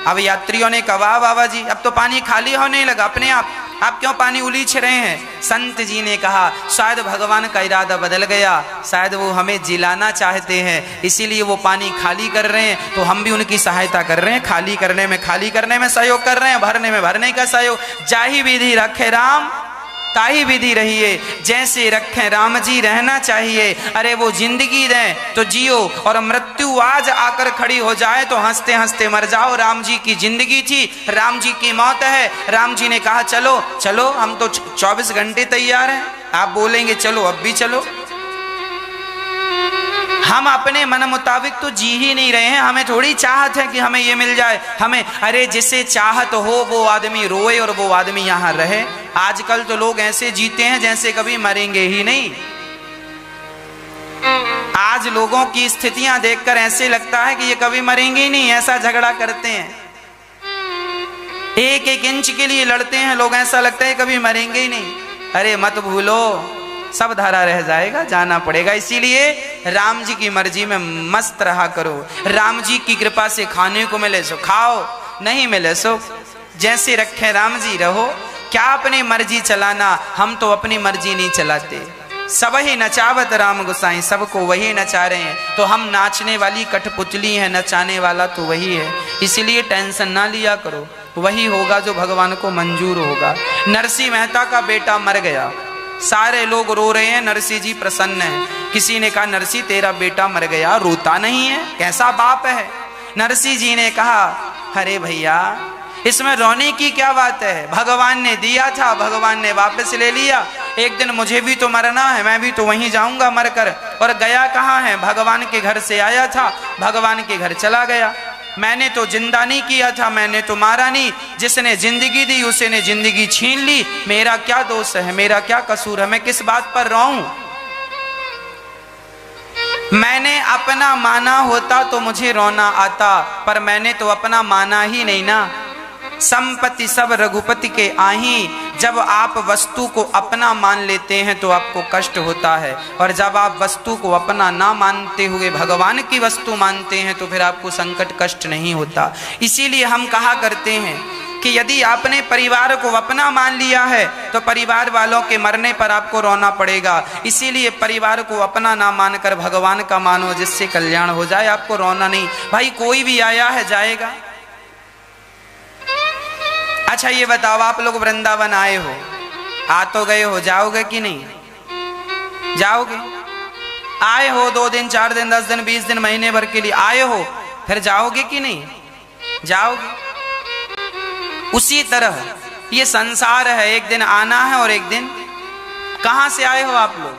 अब यात्रियों ने कहा, वाह बाबा जी अब तो पानी खाली होने लगा अपने आप क्यों पानी उलीछ रहे हैं? संत जी ने कहा, शायद भगवान का इरादा बदल गया, शायद वो हमें जिलाना चाहते हैं, इसीलिए वो पानी खाली कर रहे हैं। तो हम भी उनकी सहायता कर रहे हैं, खाली करने में सहयोग कर रहे हैं, भरने में भरने का सहयोग। जाही विधि रखे राम ताही विधि रहिए, जैसे रखें राम जी रहना चाहिए। अरे वो जिंदगी दें तो जियो, और मृत्यु आज आकर खड़ी हो जाए तो हंसते हंसते मर जाओ। राम जी की जिंदगी थी, राम जी की मौत है। राम जी ने कहा चलो चलो, हम तो 24 घंटे तैयार हैं, आप बोलेंगे चलो अब भी चलो। हम अपने मन मुताबिक तो जी ही नहीं रहे हैं। हमें थोड़ी चाहत है कि हमें ये मिल जाए, हमें, अरे जिसे चाहत हो वो आदमी रोए और वो आदमी यहाँ रहे। आजकल तो लोग ऐसे जीते हैं जैसे कभी मरेंगे ही नहीं। आज लोगों की स्थितियां देखकर ऐसे लगता है कि ये कभी मरेंगे ही नहीं, ऐसा झगड़ा करते हैं, एक एक इंच के लिए लड़ते हैं लोग, ऐसा लगता है कभी मरेंगे ही नहीं। अरे मत भूलो, सब धरा रह जाएगा, जाना पड़ेगा। इसीलिए राम जी की मर्जी में मस्त रहा करो। राम जी की कृपा से खाने को मिले सो खाओ, नहीं मिले सो जैसे रखे राम जी रहो। क्या अपनी मर्जी चलाना, हम तो अपनी मर्जी नहीं चलाते। सब ही नचावत राम गोसाई, सबको वही नचा रहे हैं। तो हम नाचने वाली कठपुतली है, नचाने वाला तो वही है। इसलिए टेंशन ना लिया करो, वही होगा जो भगवान को मंजूर होगा। नरसिंह मेहता का बेटा मर गया, सारे लोग रो रहे हैं, नरसिंह जी प्रसन्न हैं। किसी ने कहा नरसिंह तेरा बेटा मर गया, रोता नहीं है, कैसा बाप है। नरसिंह जी ने कहा अरे भैया इसमें रोने की क्या बात है, भगवान ने दिया था, भगवान ने वापस ले लिया। एक दिन मुझे भी तो मरना है, मैं भी तो वहीं जाऊंगा मरकर। और गया कहाँ है, भगवान के घर से आया था, भगवान के घर चला गया। मैंने तो जिंदा नहीं किया था, मैंने तो मारा नहीं, जिसने जिंदगी दी उसने जिंदगी छीन ली। मेरा क्या दोष है, मेरा क्या कसूर है, मैं किस बात पर रोऊं। मैंने अपना माना होता तो मुझे रोना आता, पर मैंने तो अपना माना ही नहीं ना। संपत्ति सब रघुपति के आही, जब आप वस्तु को अपना मान लेते हैं तो आपको कष्ट होता है, और जब आप वस्तु को अपना ना मानते हुए भगवान की वस्तु मानते हैं तो फिर आपको संकट कष्ट नहीं होता। इसीलिए हम कहा करते हैं कि यदि आपने परिवार को अपना मान लिया है तो परिवार वालों के मरने पर आपको रोना पड़ेगा। इसीलिए परिवार को अपना ना मानकर भगवान का मानो, जिससे कल्याण हो जाए, आपको रोना नहीं। भाई कोई भी आया है जाएगा। अच्छा ये बताओ, आप लोग वृंदावन आए हो, आ तो गए हो, जाओगे कि नहीं जाओगे? आए हो 2 दिन 4 दिन 10 दिन 20 दिन महीने भर के लिए आए हो, फिर जाओगे कि नहीं जाओगे? उसी तरह ये संसार है, एक दिन आना है और एक दिन। कहां से आए हो आप लोग?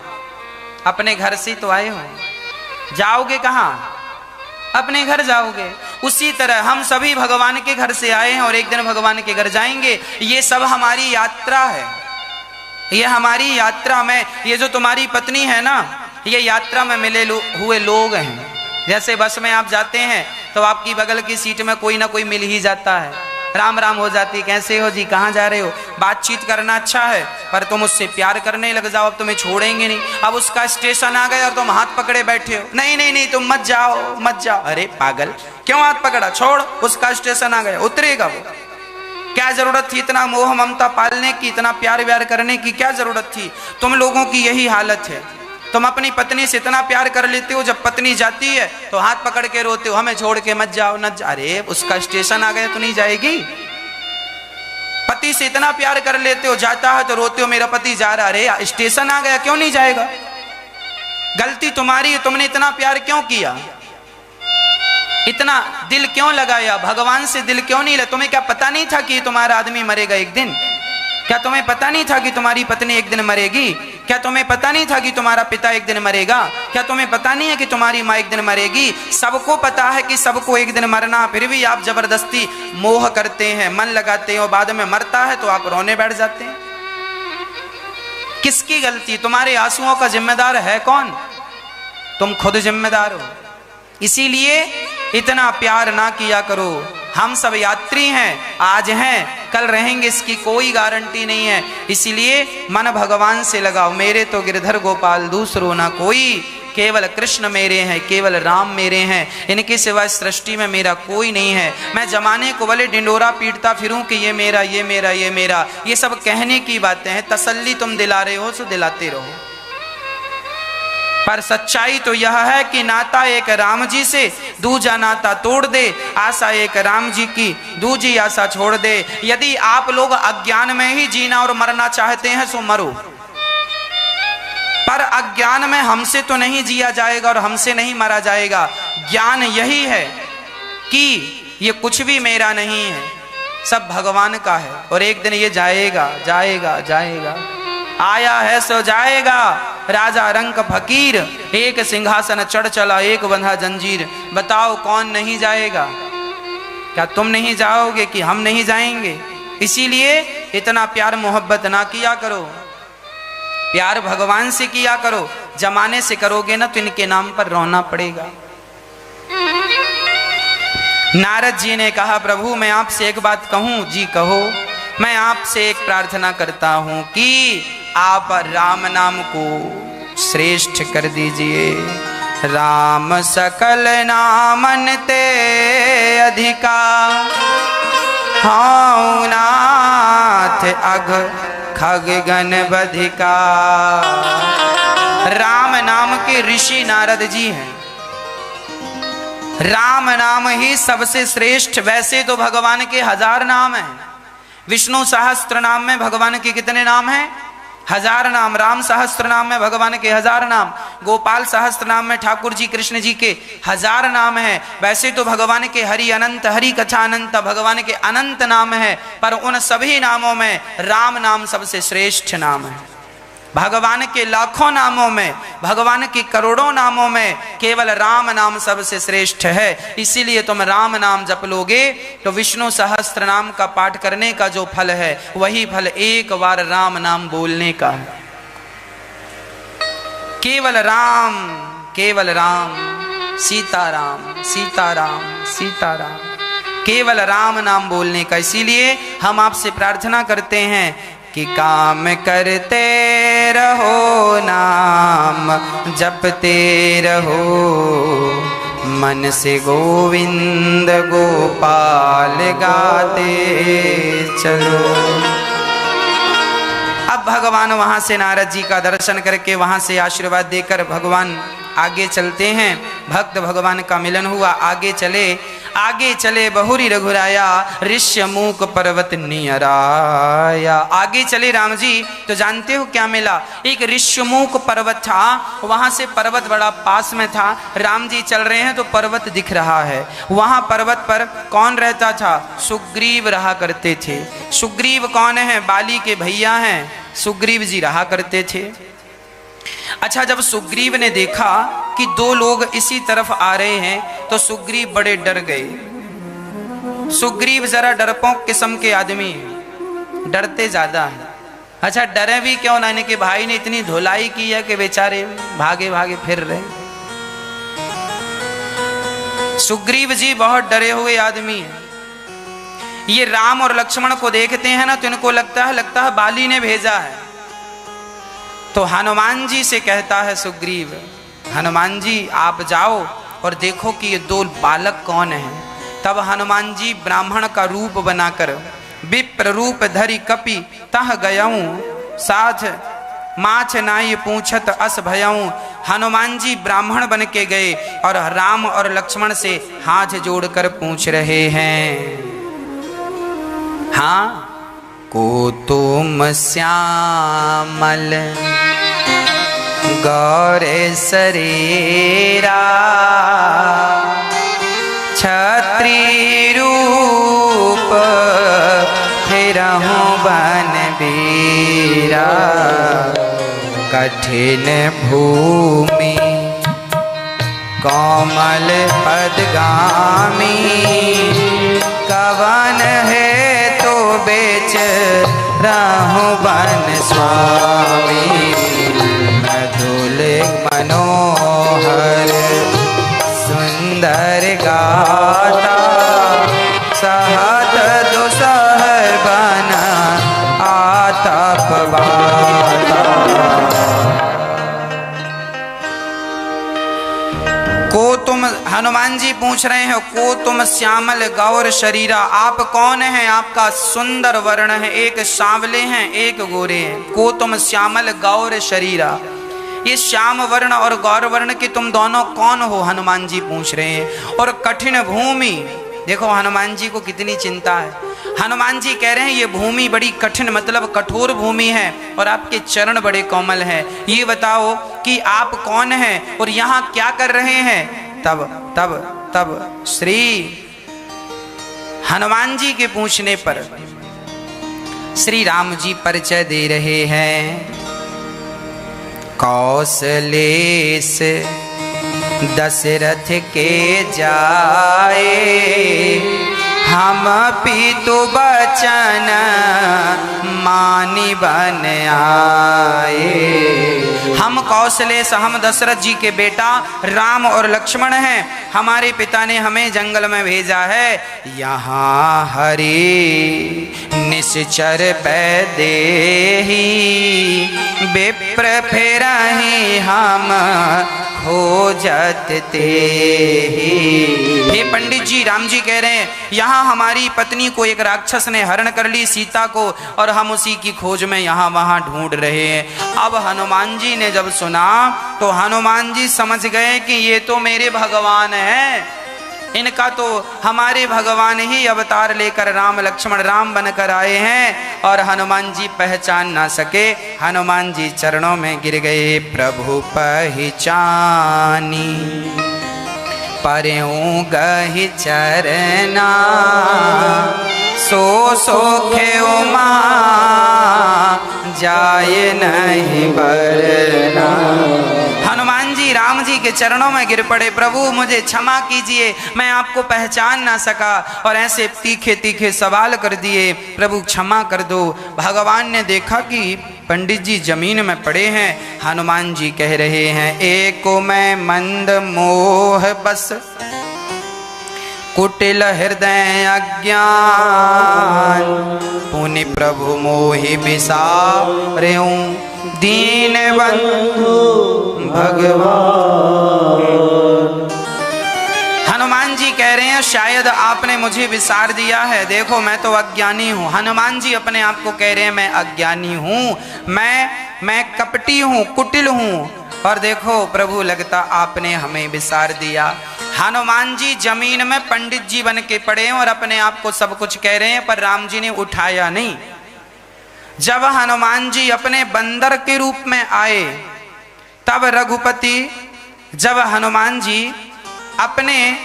अपने घर से तो आए हो, जाओगे कहां? अपने घर जाओगे। उसी तरह हम सभी भगवान के घर से आए हैं और एक दिन भगवान के घर जाएंगे। ये सब हमारी यात्रा है, ये हमारी यात्रा में, ये जो तुम्हारी पत्नी है ना, ये यात्रा में मिले हुए लोग हैं। जैसे बस में आप जाते हैं तो आपकी बगल की सीट में कोई ना कोई मिल ही जाता है, राम राम हो जाती, कैसे हो जी, कहाँ जा रहे हो। बातचीत करना अच्छा है, पर तुम उससे प्यार करने लग जाओ, अब तुम्हें छोड़ेंगे नहीं। अब उसका स्टेशन आ गया और तुम हाथ पकड़े बैठे हो, नहीं नहीं नहीं तुम मत जाओ मत जाओ। अरे पागल, क्यों हाथ पकड़ा, छोड़, उसका स्टेशन आ गया, उतरेगा वो। क्या जरूरत थी इतना मोह ममता पालने की, इतना प्यार व्यार करने की क्या जरूरत थी? तुम लोगों की यही हालत है। तुम अपनी पत्नी से इतना प्यार कर लेते हो, जब पत्नी जाती है तो हाथ पकड़ के रोते हो, हमें छोड़ के मत जाओ न जा। अरे उसका स्टेशन आ गया तो नहीं जाएगी? पति से इतना प्यार कर लेते हो, जाता है तो रोते हो मेरा पति जा रहा, अरे स्टेशन आ गया क्यों नहीं जाएगा? गलती तुम्हारी है, तुमने इतना प्यार क्यों किया, इतना दिल क्यों लगाया, भगवान से दिल क्यों नहीं लगा? तुम्हें क्या पता नहीं था कि तुम्हारा आदमी मरेगा एक दिन? क्या तुम्हें पता नहीं था कि तुम्हारी पत्नी एक दिन मरेगी? क्या तुम्हें पता नहीं था कि तुम्हारा पिता एक दिन मरेगा? क्या तुम्हें पता नहीं है कि तुम्हारी माँ एक दिन मरेगी? सबको पता है कि सबको एक दिन मरना, फिर भी आप जबरदस्ती मोह करते हैं, मन लगाते हैं, और बाद में मरता है तो आप रोने बैठ जाते हैं। किसकी गलती? तुम्हारे आंसुओं का जिम्मेदार है कौन? तुम खुद जिम्मेदार हो। इसीलिए इतना प्यार ना किया करो। हम सब यात्री हैं, आज हैं कल रहेंगे, इसकी कोई गारंटी नहीं है। इसीलिए मन भगवान से लगाओ। मेरे तो गिरधर गोपाल दूसरो ना कोई, केवल कृष्ण मेरे हैं, केवल राम मेरे हैं, इनके सिवा सृष्टि में मेरा कोई नहीं है। मैं जमाने को भले डिंडोरा पीटता फिरूं कि ये मेरा ये मेरा ये मेरा, ये सब कहने की बातें हैं। तसल्ली तुम दिला रहे हो तो दिलाते रहो, पर सच्चाई तो यह है कि नाता एक राम जी से दूजा नाता तोड़ दे, आशा एक राम जी की दूजी आशा छोड़ दे। यदि आप लोग अज्ञान में ही जीना और मरना चाहते हैं सो मरो, पर अज्ञान में हमसे तो नहीं जिया जाएगा और हमसे नहीं मरा जाएगा। ज्ञान यही है कि ये कुछ भी मेरा नहीं है, सब भगवान का है, और एक दिन ये जाएगा जाएगा जाएगा, आया है सो जाएगा। राजा रंक फकीर, एक सिंहासन चढ़ चला एक बंधा जंजीर। बताओ कौन नहीं जाएगा? क्या तुम नहीं जाओगे कि हम नहीं जाएंगे? इसीलिए इतना प्यार मोहब्बत ना किया करो, प्यार भगवान से किया करो। जमाने से करोगे ना तो इनके नाम पर रोना पड़ेगा। नारद जी ने कहा प्रभु मैं आपसे एक बात कहूं? जी कहो। मैं आपसे एक प्रार्थना करता हूं कि आप राम नाम को श्रेष्ठ कर दीजिए। राम सकल नामन ते अधिका, हाँ नाथ अघ खग गण बधिका। राम नाम के ऋषि नारद जी हैं। राम नाम ही सबसे श्रेष्ठ। वैसे तो भगवान के 1000 नाम हैं। विष्णु सहस्त्र नाम में भगवान के कितने नाम हैं? 1000 नाम। राम सहस्त्र नाम में भगवान के 1000 नाम। गोपाल सहस्त्र नाम में ठाकुर जी कृष्ण जी के 1000 नाम हैं। वैसे तो भगवान के हरि अनंत, हरि कथा अनंत, भगवान के अनंत नाम है, पर उन सभी नामों में राम नाम सबसे श्रेष्ठ नाम है। भगवान के लाखों नामों में, भगवान के करोड़ों नामों में केवल राम नाम सबसे श्रेष्ठ है। इसीलिए तुम राम नाम जप लोगे तो विष्णु सहस्त्र नाम का पाठ करने का जो फल है वही फल एक बार राम नाम बोलने का है। केवल राम, केवल राम, सीताराम सीताराम सीताराम, केवल राम नाम बोलने का। इसीलिए हम आपसे प्रार्थना करते हैं कि काम करते रहो, नाम जपते रहो, मन से गोविंद गोपाल गाते चलो। अब भगवान वहां से नारद जी का दर्शन करके वहां से आशीर्वाद देकर भगवान आगे चलते हैं। भक्त भगवान का मिलन हुआ, आगे चले बहुरी रघुराया, ऋष्य मूक पर्वत नियराया। आगे चले राम जी तो जानते हो क्या मिला? एक ऋष्यमूक पर्वत था, वहां से पर्वत बड़ा पास में था। राम जी चल रहे हैं तो पर्वत दिख रहा है। वहां पर्वत पर कौन रहता था? सुग्रीव रहा करते थे। सुग्रीव कौन है? बाली के भैया हैं, सुग्रीव जी रहा करते थे। अच्छा, जब सुग्रीव ने देखा कि 2 लोग इसी तरफ आ रहे हैं तो सुग्रीव बड़े डर गए। सुग्रीव जरा डरपोक किस्म के आदमी हैं, डरते ज्यादा हैं। अच्छा, डरे भी क्यों ना? इनके भाई ने इतनी धुलाई की है कि बेचारे भागे भागे फिर रहे। सुग्रीव जी बहुत डरे हुए आदमी हैं। ये राम और लक्ष्मण को देखते हैं ना तो इनको लगता है बाली ने भेजा है। तो हनुमान जी से कहता है सुग्रीव, हनुमान जी आप जाओ और देखो कि ये 2 बालक कौन हैं। तब हनुमान जी ब्राह्मण का रूप बनाकर विप्र रूप धरि कपि तह गयऊं, साथ माछ नाई पूछत अस भयऊं। हनुमान जी ब्राह्मण बन के गए और राम और लक्ष्मण से हाथ जोड़कर पूछ रहे हैं, हाँ को तुम श्यामल गौर शरीरा, छत्री रूप फिरहूं बन बीरा, कठिन भूमि कोमल पदगामी, कवन है तो बेच रहूं बन स्वामी, मधुल मनोहर सुंदर गाता, सहत दुसह बन आता पवाता। को तुम, हनुमान जी पूछ रहे हैं, को तुम श्यामल गौर शरीरा, आप कौन हैं? आपका सुंदर वर्ण है, एक सांवले हैं एक गोरे हैं। को तुम श्यामल गौर शरीरा, ये श्याम वर्ण और गौर वर्ण के तुम दोनों कौन हो? हनुमान जी पूछ रहे हैं। और कठिन भूमि, देखो हनुमान जी को कितनी चिंता है। हनुमान जी कह रहे हैं ये भूमि बड़ी कठिन मतलब कठोर भूमि है और आपके चरण बड़े कोमल हैं। ये बताओ कि आप कौन हैं और यहाँ क्या कर रहे हैं? तब तब तब श्री हनुमान जी के पूछने पर श्री राम जी परिचय दे रहे हैं। कौशलेश दशरथ के जाए, हम पितु बचन मानी बन आए। हम कौशलेश, हम दशरथ जी के बेटा राम और लक्ष्मण हैं। हमारे पिता ने हमें जंगल में भेजा है। यहाँ हरि निश्चर पैदेही, विप्र फेरहि हम खोजत तेहि। हे पंडित जी, राम जी कह रहे हैं यहाँ हमारी पत्नी को एक राक्षस ने हरण कर ली, सीता को, और हम उसी की खोज में यहाँ वहाँ ढूंढ रहे हैं। अब हनुमान जी ने जब सुना तो हनुमान जी समझ गए कि ये तो मेरे भगवान हैं, इनका तो हमारे भगवान ही अवतार लेकर राम लक्ष्मण राम बनकर आए हैं। और हनुमान जी पहचान ना सके, हनुमान जी चरणों में गिर गए। प्रभु पहचानी परऊं गहि चरना, सो सोखे उमा जाए नहीं बरना। हनुमान जी राम जी के चरणों में गिर पड़े। प्रभु मुझे क्षमा कीजिए, मैं आपको पहचान ना सका, और ऐसे तीखे तीखे सवाल कर दिए। प्रभु क्षमा कर दो। भगवान ने देखा कि पंडित जी जमीन में पड़े हैं। हनुमान जी कह रहे हैं, एको मैं मंद मोह बस, कुटिल हृदय अज्ञान, पुनि प्रभु मोहि बिसारेऊं, दीन बंधु भगवान। हनुमान जी कह रहे हैं शायद आपने मुझे विसार दिया है। देखो मैं तो अज्ञानी हूँ। हनुमान जी अपने आप को कह रहे हैं मैं अज्ञानी हूँ, मैं कपटी हूँ, कुटिल हूँ, और देखो प्रभु लगता आपने हमें विसार दिया। हनुमान जी जमीन में पंडित जी बन के पड़े हैं और अपने आप को सब कुछ कह रहे हैं, पर राम जी ने उठाया नहीं। जब हनुमान जी अपने बंदर के रूप में आए, तब रघुपति, जब हनुमान जी अपने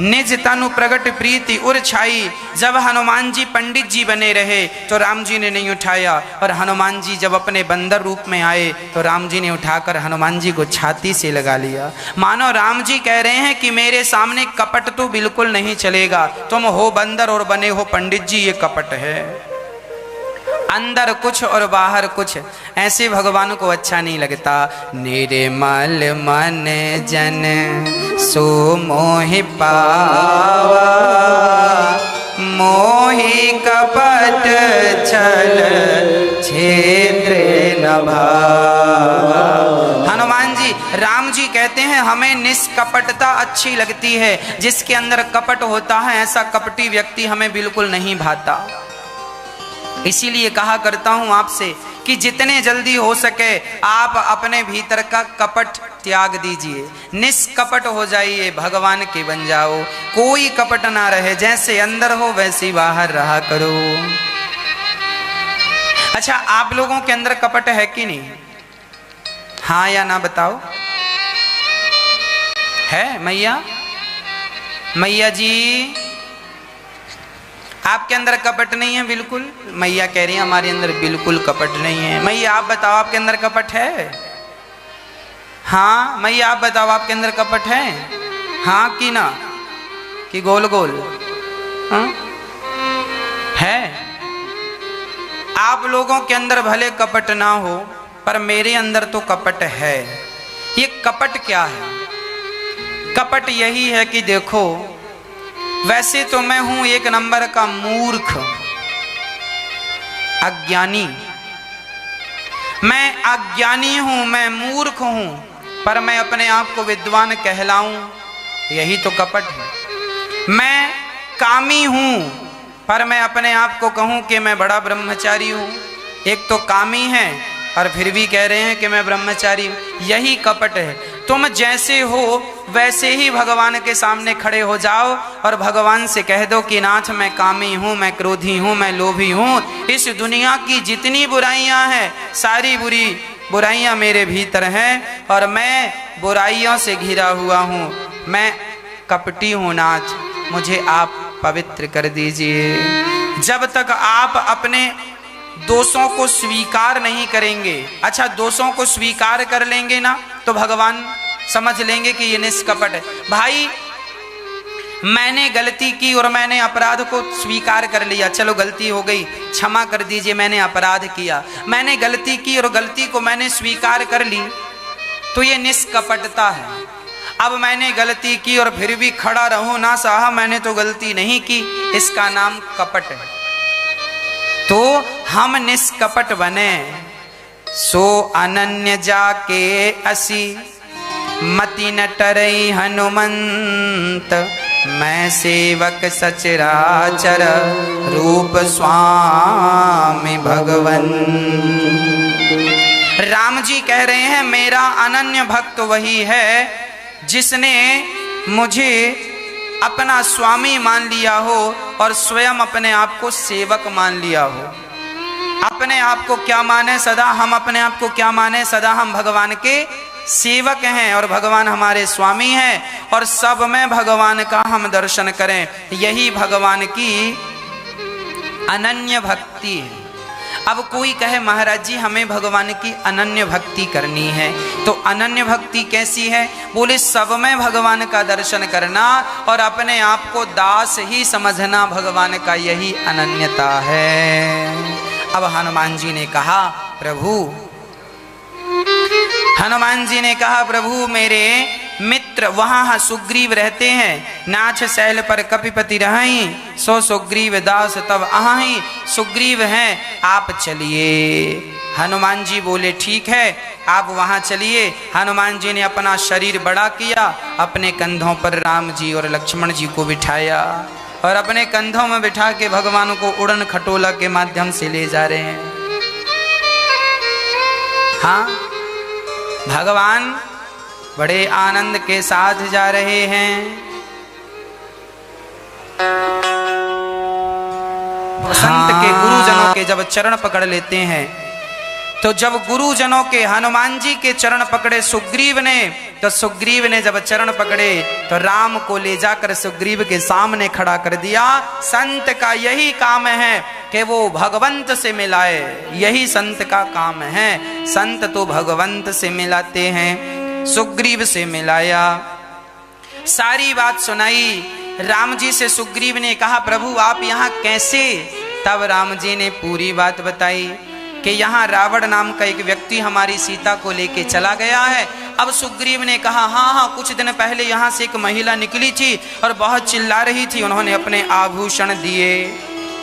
निज तनु प्रगट प्रीति उर छाई, जब हनुमान जी पंडित जी बने रहे तो राम जी ने नहीं उठाया, और हनुमान जी जब अपने बंदर रूप में आए तो राम जी ने उठाकर हनुमान जी को छाती से लगा लिया। मानो राम जी कह रहे हैं कि मेरे सामने कपट तो बिल्कुल नहीं चलेगा, तुम हो बंदर और बने हो पंडित जी, ये कपट है। अंदर कुछ और बाहर कुछ, ऐसे भगवान को अच्छा नहीं लगता। निर्मल मन जन सो मोहि पावा, मोहि कपट छल छेद्र न भावा। हनुमान जी राम जी कहते हैं हमें निष्कपटता अच्छी लगती है, जिसके अंदर कपट होता है ऐसा कपटी व्यक्ति हमें बिल्कुल नहीं भाता। इसीलिए कहा करता हूं आपसे कि जितने जल्दी हो सके आप अपने भीतर का कपट त्याग दीजिए, निष्कपट हो जाइए, भगवान के बन जाओ। कोई कपट ना रहे, जैसे अंदर हो वैसे बाहर रहा करो। अच्छा, आप लोगों के अंदर कपट है कि नहीं? हाँ या ना बताओ। है मैया? मैया जी आपके अंदर कपट नहीं है? बिल्कुल। मैया कह रही है हमारे अंदर बिल्कुल कपट नहीं है। मैया आप बताओ आपके अंदर कपट है? हाँ मैया आप बताओ आपके अंदर कपट है? हाँ कि ना, कि गोल गोल? हाँ? है। आप लोगों के अंदर भले कपट ना हो, पर मेरे अंदर तो कपट है। ये कपट क्या है? कपट यही है कि देखो, वैसे तो मैं हूं एक नंबर का मूर्ख, अज्ञानी। मैं अज्ञानी हूं, मैं मूर्ख हूं, पर मैं अपने आप को विद्वान कहलाऊं, यही तो कपट है। मैं कामी हूं, पर मैं अपने आप को कहूं कि मैं बड़ा ब्रह्मचारी हूं। एक तो कामी है और फिर भी कह रहे हैं कि मैं ब्रह्मचारी हूं, यही कपट है। तुम जैसे हो वैसे ही भगवान के सामने खड़े हो जाओ और भगवान से कह दो कि नाथ मैं कामी हूँ, मैं क्रोधी हूँ, मैं लोभी हूँ। इस दुनिया की जितनी बुराइयां हैं सारी बुराइयां मेरे भीतर हैं और मैं बुराइयों से घिरा हुआ हूँ। मैं कपटी हूँ नाथ, मुझे आप पवित्र कर दीजिए। जब तक आप अपने दोषों को स्वीकार नहीं करेंगे। अच्छा, दोषों को स्वीकार कर लेंगे ना तो भगवान समझ लेंगे कि ये निष्कपट है। भाई मैंने गलती की और मैंने अपराध को स्वीकार कर लिया, चलो गलती हो गई, क्षमा कर दीजिए, मैंने अपराध किया, मैंने गलती की और गलती को मैंने स्वीकार कर ली, तो ये निष्कपटता है। अब मैंने गलती की और फिर भी खड़ा रहूं, ना साहब मैंने तो गलती नहीं की, इसका नाम कपट है। तो हम निष्कपट बने। सो अनन्य जाके असी मति न टरई हनुमंत, मैं सेवक सचराचर रूप स्वामी भगवन। राम जी कह रहे हैं मेरा अनन्य भक्त वही है जिसने मुझे अपना स्वामी मान लिया हो और स्वयं अपने आप को सेवक मान लिया हो। अपने आप को क्या माने सदा, हम अपने आप को क्या माने सदा, हम भगवान के सेवक हैं और भगवान हमारे स्वामी हैं और सब में भगवान का हम दर्शन करें, यही भगवान की अनन्य भक्ति है। अब कोई कहे महाराज जी हमें भगवान की अनन्य भक्ति करनी है, तो अनन्य भक्ति कैसी है? बोले सब में भगवान का दर्शन करना और अपने आप को दास ही समझना, भगवान का यही अनन्यता है। अब हनुमान जी ने कहा प्रभु, हनुमान जी ने कहा प्रभु मेरे मित्र वहां सुग्रीव रहते हैं, नाछ शैल पर कपिपति रहीं, सो सुग्रीव दास तब अहाई, सुग्रीव हैं आप चलिए। हनुमान जी बोले ठीक है आप वहां चलिए। हनुमान जी ने अपना शरीर बड़ा किया, अपने कंधों पर राम जी और लक्ष्मण जी को बिठाया और अपने कंधों में बिठा के भगवान को उड़न खटोला के माध्यम से ले जा रहे हैं। हाँ, भगवान बड़े आनंद के साथ जा रहे हैं। संत के गुरुजनों के जब चरण पकड़ लेते हैं, तो जब गुरुजनों के हनुमान जी के चरण पकड़े सुग्रीव ने, तो सुग्रीव ने जब चरण पकड़े तो राम को ले जाकर सुग्रीव के सामने खड़ा कर दिया। संत का यही काम है कि वो भगवंत से मिलाए, यही संत का काम है। संत तो भगवंत से मिलाते हैं, सुग्रीव से मिलाया, सारी बात सुनाई। राम जी से सुग्रीव ने कहा प्रभु आप यहाँ कैसे? तब राम जी ने पूरी बात बताई कि यहाँ रावण नाम का एक व्यक्ति हमारी सीता को लेके चला गया है। अब सुग्रीव ने कहा हाँ, कुछ दिन पहले यहाँ से एक महिला निकली थी और बहुत चिल्ला रही थी, उन्होंने अपने आभूषण दिए।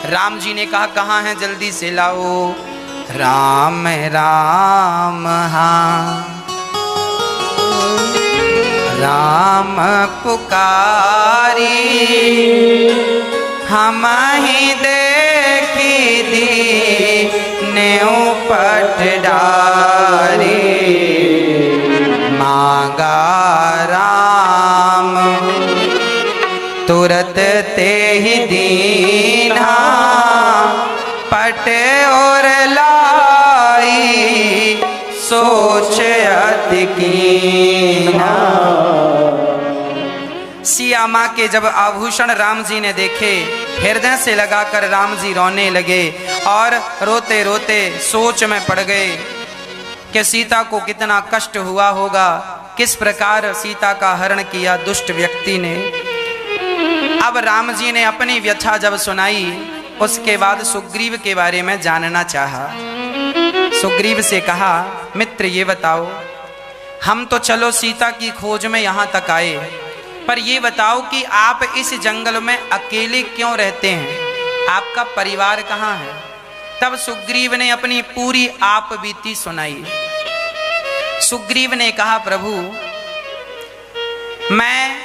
राम जी ने कहा कहाँ है, जल्दी से लाओ। राम राम हाँ राम पुकारी, हम ही देखी दी नेऊ पट डारी, मांगा राम तुरत ते ही दीना, पट और लाई सोच अति कीना। सिया माँ के जब आभूषण राम जी ने देखे, हृदय से लगाकर राम जी रोने लगे और रोते रोते सोच में पड़ गए कि सीता को कितना कष्ट हुआ होगा, किस प्रकार सीता का हरण किया दुष्ट व्यक्ति ने। अब राम जी ने अपनी व्यथा जब सुनाई, उसके बाद सुग्रीव के बारे में जानना चाहा। सुग्रीव से कहा मित्र ये बताओ, हम तो चलो सीता की खोज में यहाँ तक आए, पर ये बताओ कि आप इस जंगल में अकेले क्यों रहते हैं, आपका परिवार कहाँ है? तब सुग्रीव ने अपनी पूरी आप बीती सुनाई। सुग्रीव ने कहा प्रभु मैं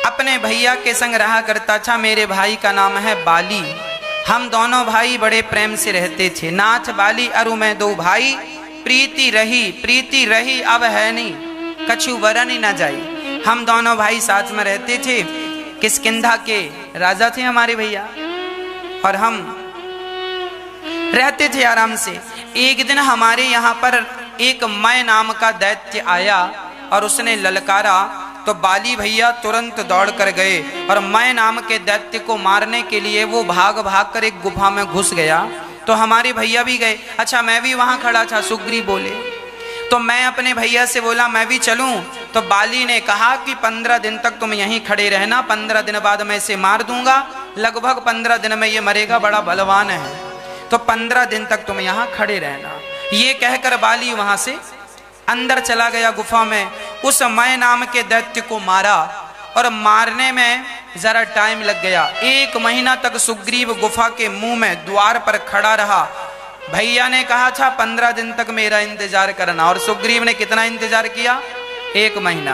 अपने भैया के संग रहा करता था, मेरे भाई का नाम है बाली, हम दोनों भाई बड़े प्रेम से रहते थे। नाथ बाली अरु में दो भाई, प्रीति रही अब है नहीं, कछु वरन ही ना जाई। हम दोनों भाई साथ में रहते थे, किष्किंधा के राजा थे हमारे भैया और हम रहते थे आराम से। एक दिन हमारे यहाँ पर एक मय नाम का दैत्य आया और उसने ललकारा तो बाली भैया तुरंत दौड़ कर गए और मैं नाम के दैत्य को मारने के लिए वो भाग भाग कर एक गुफा में घुस गया। तो हमारे भैया भी गए। अच्छा, मैं भी वहां खड़ा था। सुग्रीव बोले तो मैं अपने भैया से बोला मैं भी चलूं। तो बाली ने कहा कि 15 दिन तक तुम यहीं खड़े रहना, 15 दिन बाद मैं इसे मार दूंगा, लगभग 15 दिन में ये मरेगा, बड़ा बलवान है, तो 15 दिन तक तुम यहाँ खड़े रहना। ये कहकर बाली वहां से अंदर चला गया गुफा में। उस मैं नाम के दैत्य को मारा और मारने में जरा टाइम लग गया। 1 महीना तक सुग्रीव गुफा के मुंह में द्वार पर खड़ा रहा। भैया ने कहा था 15 दिन तक मेरा इंतजार करना, और सुग्रीव ने कितना इंतजार किया? 1 महीना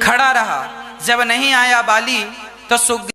खड़ा रहा। जब नहीं आया बाली तो सुग्रीव